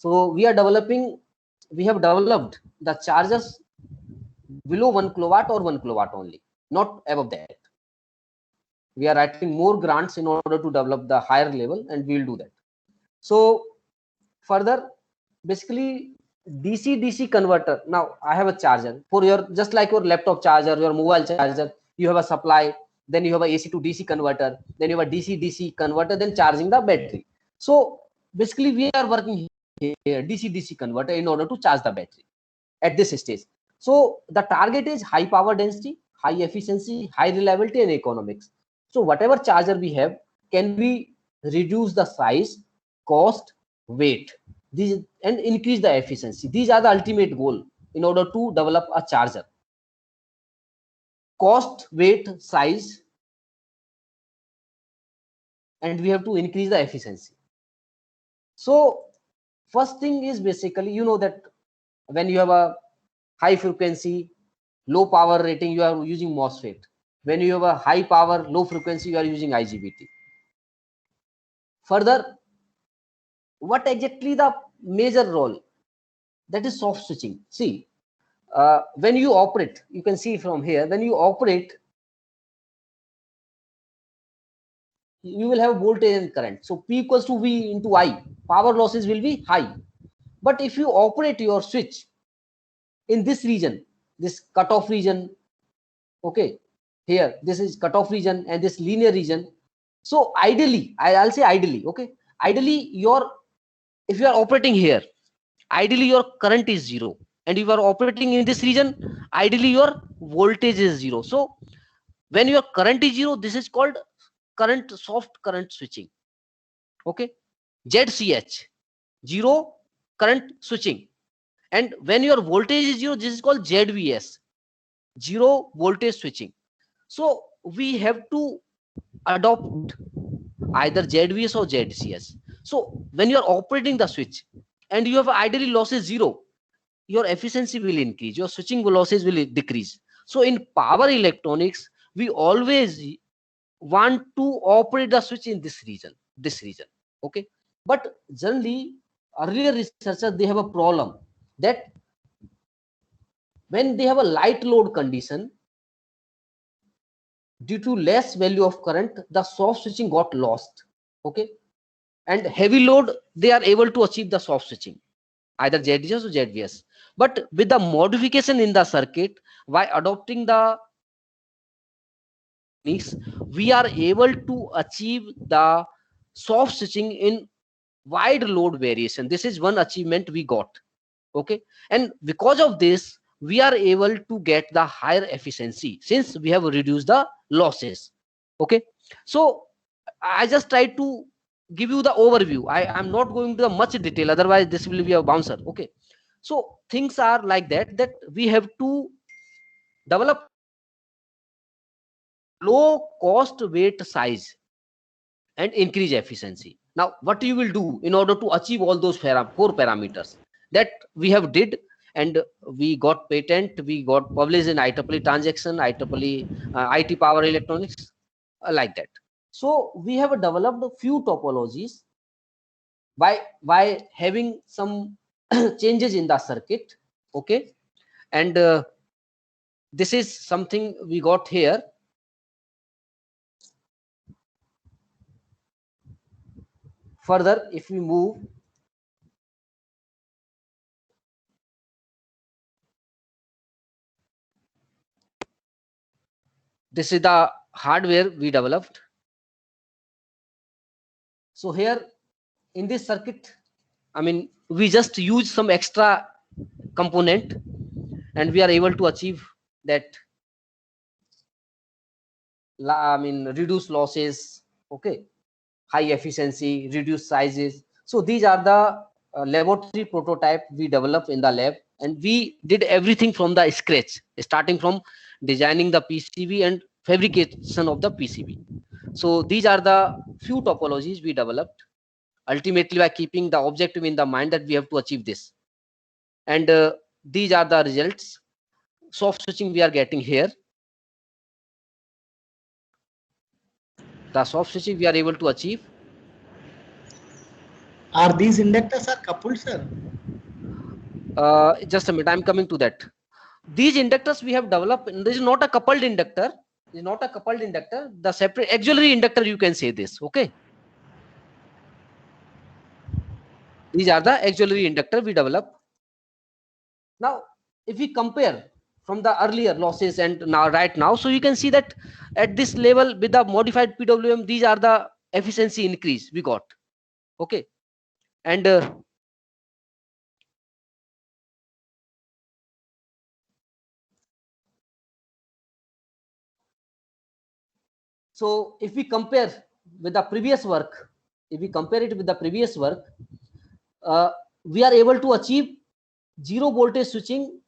So we have developed the chargers below 1 kilowatt or 1 kilowatt only, not above that. We are writing more grants in order to develop the higher level, and we will do that. So further, basically DC-DC converter. Now I have a charger for your, just like your laptop charger, your mobile charger, you have a supply, then you have a AC to DC converter, then you have a DC-DC converter, then charging the battery. So basically we are working here DC-DC converter in order to charge the battery at this stage. So the target is high power density, high efficiency, high reliability, and economics. So whatever charger we have, can we reduce the size, cost, weight, these, and increase the efficiency? These are the ultimate goal in order to develop a charger. Cost, weight, size, and we have to increase the efficiency. So first thing is basically, you know that when you have a high frequency, low power rating, you are using MOSFET. When you have a high power, low frequency, you are using IGBT. Further, what exactly the major role? That is soft switching. See, when you operate, you can see from here, when you operate, you will have voltage and current. So P equals to V into I. Power losses will be high. But if you operate your switch in this region, this cutoff region, okay, here, this is cutoff region and this linear region. So ideally, I'll say ideally, okay, ideally if you are operating here, ideally your current is 0. And if you are operating in this region, ideally your voltage is 0. So when your current is 0, this is called soft current switching. Okay, ZCH, 0 current switching. And when your voltage is 0, this is called ZVS, 0 voltage switching. So we have to adopt either ZVS or ZCS. So when you are operating the switch and you have ideally losses 0, your efficiency will increase, your switching losses will decrease. So in power electronics, we always want to operate the switch in this region. Okay, but generally earlier researchers, they have a problem that when they have a light load condition, due to less value of current, the soft switching got lost. Okay, and heavy load, they are able to achieve the soft switching, either ZDS or ZVS. But with the modification in the circuit, by adopting the techniques, we are able to achieve the soft switching in wide load variation. This is one achievement we got. Okay, and because of this, we are able to get the higher efficiency since we have reduced the losses. Okay, so I just try to give you the overview. I am not going to the much detail, otherwise this will be a bouncer. Okay, so things are like that we have to develop low cost, weight, size, and increase efficiency. Now what you will do in order to achieve all those 4 parameters that we have did, and we got patent, we got published in IEEE transaction, IEEE IT power electronics, like that. So we have developed a few topologies by having some changes in the circuit. Okay, and this is something we got here. Further, if we move, this is the hardware we developed. So here in this circuit, I mean, we just use some extra component and we are able to achieve that, I mean, reduce losses, okay, high efficiency, reduce sizes. So these are the laboratory prototype we developed in the lab, and we did everything from the scratch, starting from designing the PCB and fabrication of the PCB. So these are the few topologies we developed, ultimately by keeping the objective in the mind that we have to achieve this. And these are the results. Soft switching we are getting here. The soft switching we are able to achieve. Are these inductors are coupled, sir? Just a minute, I'm coming to that. These inductors we have developed, this is not a coupled inductor. This is not a coupled inductor. The separate auxiliary inductor, you can say this. Okay. These are the auxiliary inductor we develop. Now, if we compare from the earlier losses and now right now, so you can see that at this level with the modified PWM, these are the efficiency increase we got. Okay. And so if we compare with the previous work, if we compare it with the previous work, we are able to achieve zero voltage switching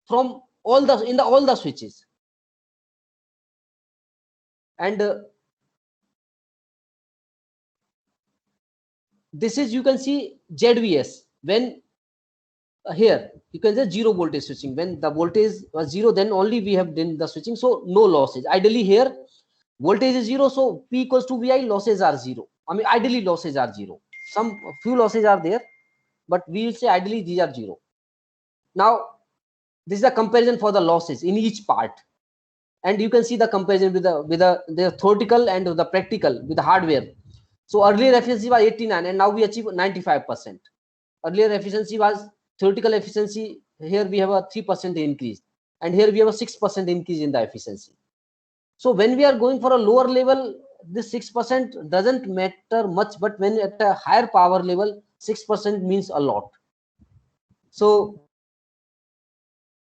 from all the switches. And this is, you can see ZVS when here you can say zero voltage switching. When the voltage was zero, then only we have done the switching, so no losses. Ideally here voltage is zero, so P equals to VI, losses are zero. I mean, ideally losses are zero. Some few losses are there, but we will say ideally these are zero. Now this is a comparison for the losses in each part, and you can see the comparison with the theoretical and the practical with the hardware. So earlier efficiency was 89 and now we achieve 95%. Earlier efficiency was theoretical efficiency, here we have a 3% increase, and here we have a 6% increase in the efficiency. So when we are going for a lower level, this 6% doesn't matter much, but when at a higher power level, 6% means a lot. So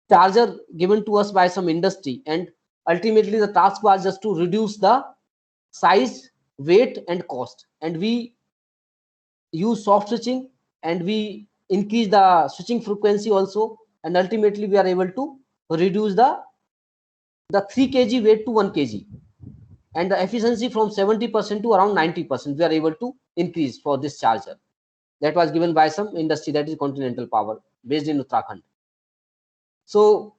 charger given to us by some industry, and ultimately the task was just to reduce the size, weight and cost, and we use soft switching and we increase the switching frequency also, and ultimately we are able to reduce the 3 kg weight to 1 kg, and the efficiency from 70% to around 90% we are able to increase for this charger. That was given by some industry, that is Continental Power, based in Uttarakhand. So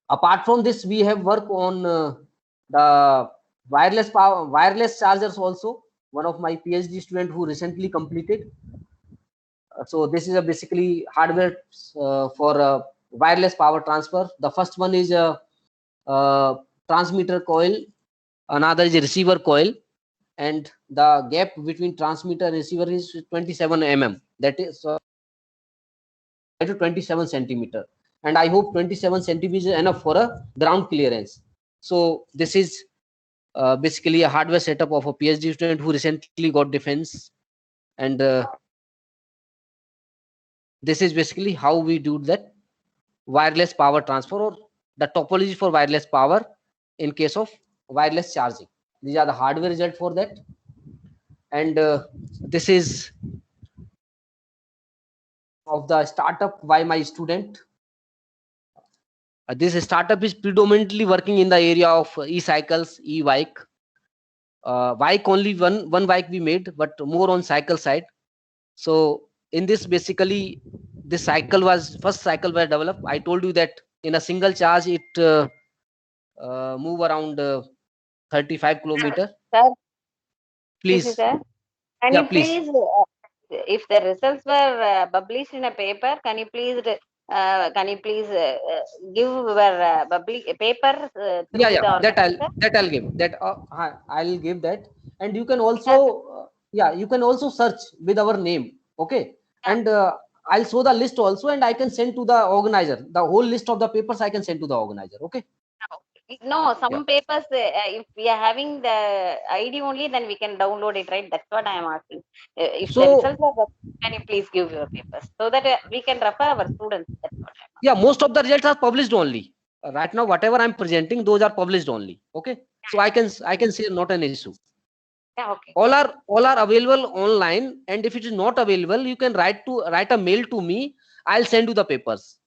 apart from this, we have worked on the wireless chargers also. One of my PhD student who recently completed. So this is a basically hardware for wireless power transfer. The first one is a transmitter coil, another is a receiver coil, and the gap between transmitter and receiver is 27 mm. That is to 27 centimeter. And I hope 27 centimeters is enough for a ground clearance. So this is basically a hardware setup of a PhD student who recently got defense, and this is basically how we do that wireless power transfer, or the topology for wireless power in case of wireless charging. These are the hardware result for that, and this is of the startup by my student. This startup is predominantly working in the area of e-cycles, e-bike. Bike only one bike we made, but more on cycle side. So in this, basically this cycle was first cycle were developed. I told you that in a single charge it move around 35 kilometer. Sir, Please. this is sir. Can Yeah, you please. if the results were published in a paper, can you please give your paper through the organizer? that I'll give that. I'll give that, and you can also you can also search with our name. Okay, and I'll show the list also, and I can send to the organizer the whole list of the papers. I can send to the organizer. Okay. No, some papers, if we are having the ID only, then we can download it, right? That's what I am asking. If the results are, can you please give your papers so that we can refer our students? That's what I'm asking. Most of the results are published only. Right now, whatever I'm presenting, those are published only. Okay, so I can say not an issue. Yeah, okay. All are available online, and if it is not available, you can write a mail to me. I'll send you the papers.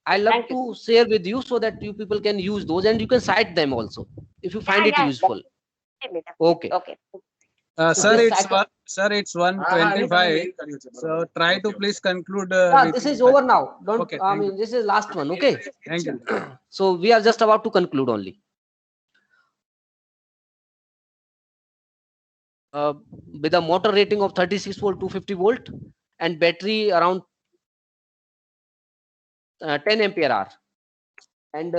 I love to share with you so that you people can use those, and you can cite them also if you find it useful. Okay. Okay. Sir, it's 1:25. So try to please conclude. This is over now. Don't. Okay, I mean, this is last one. Okay. Thank you. So we are just about to conclude only. with a motor rating of 36 volt 250 volt and battery around 10 ampere hour. And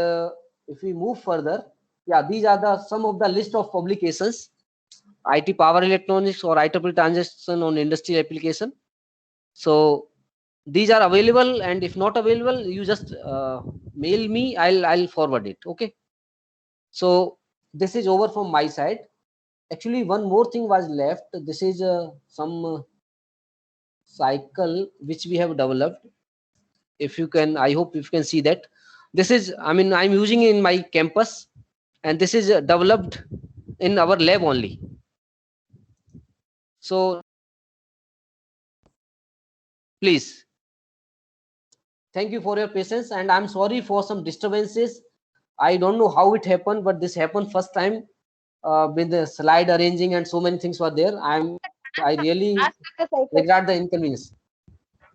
if we move further, yeah, these are the some of the list of publications: IT power electronics or IEEE transition on industrial application. So these are available, and if not available, you just mail me. I'll forward it. Okay. So this is over from my side. Actually, one more thing was left. This is some cycle which we have developed. If you can, I hope you can see that. This is, I mean, I'm using in my campus, and this is developed in our lab only. So please, thank you for your patience, and I'm sorry for some disturbances. I don't know how it happened, but this happened first time with the slide arranging and so many things were there. I really Ask the cycle. regret the inconvenience.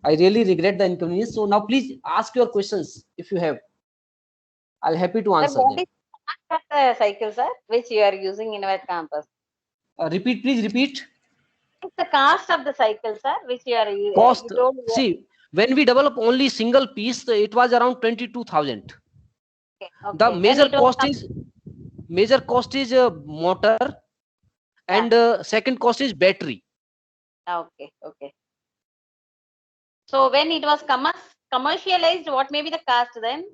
I really regret the inconvenience. So now please ask your questions if you have. I'll happy to Sir, answer what them. is the cost of the cycle, sir, which you are using in our campus? Repeat, please repeat. What's the cost of the cycle, sir, which you are using? Cost. You told me. See, when we develop only single piece, it was around 22,000. Okay, okay. The When major it was cost is motor, and second cost is battery. okay, okay. So when it was commercialized, what may be the cost then?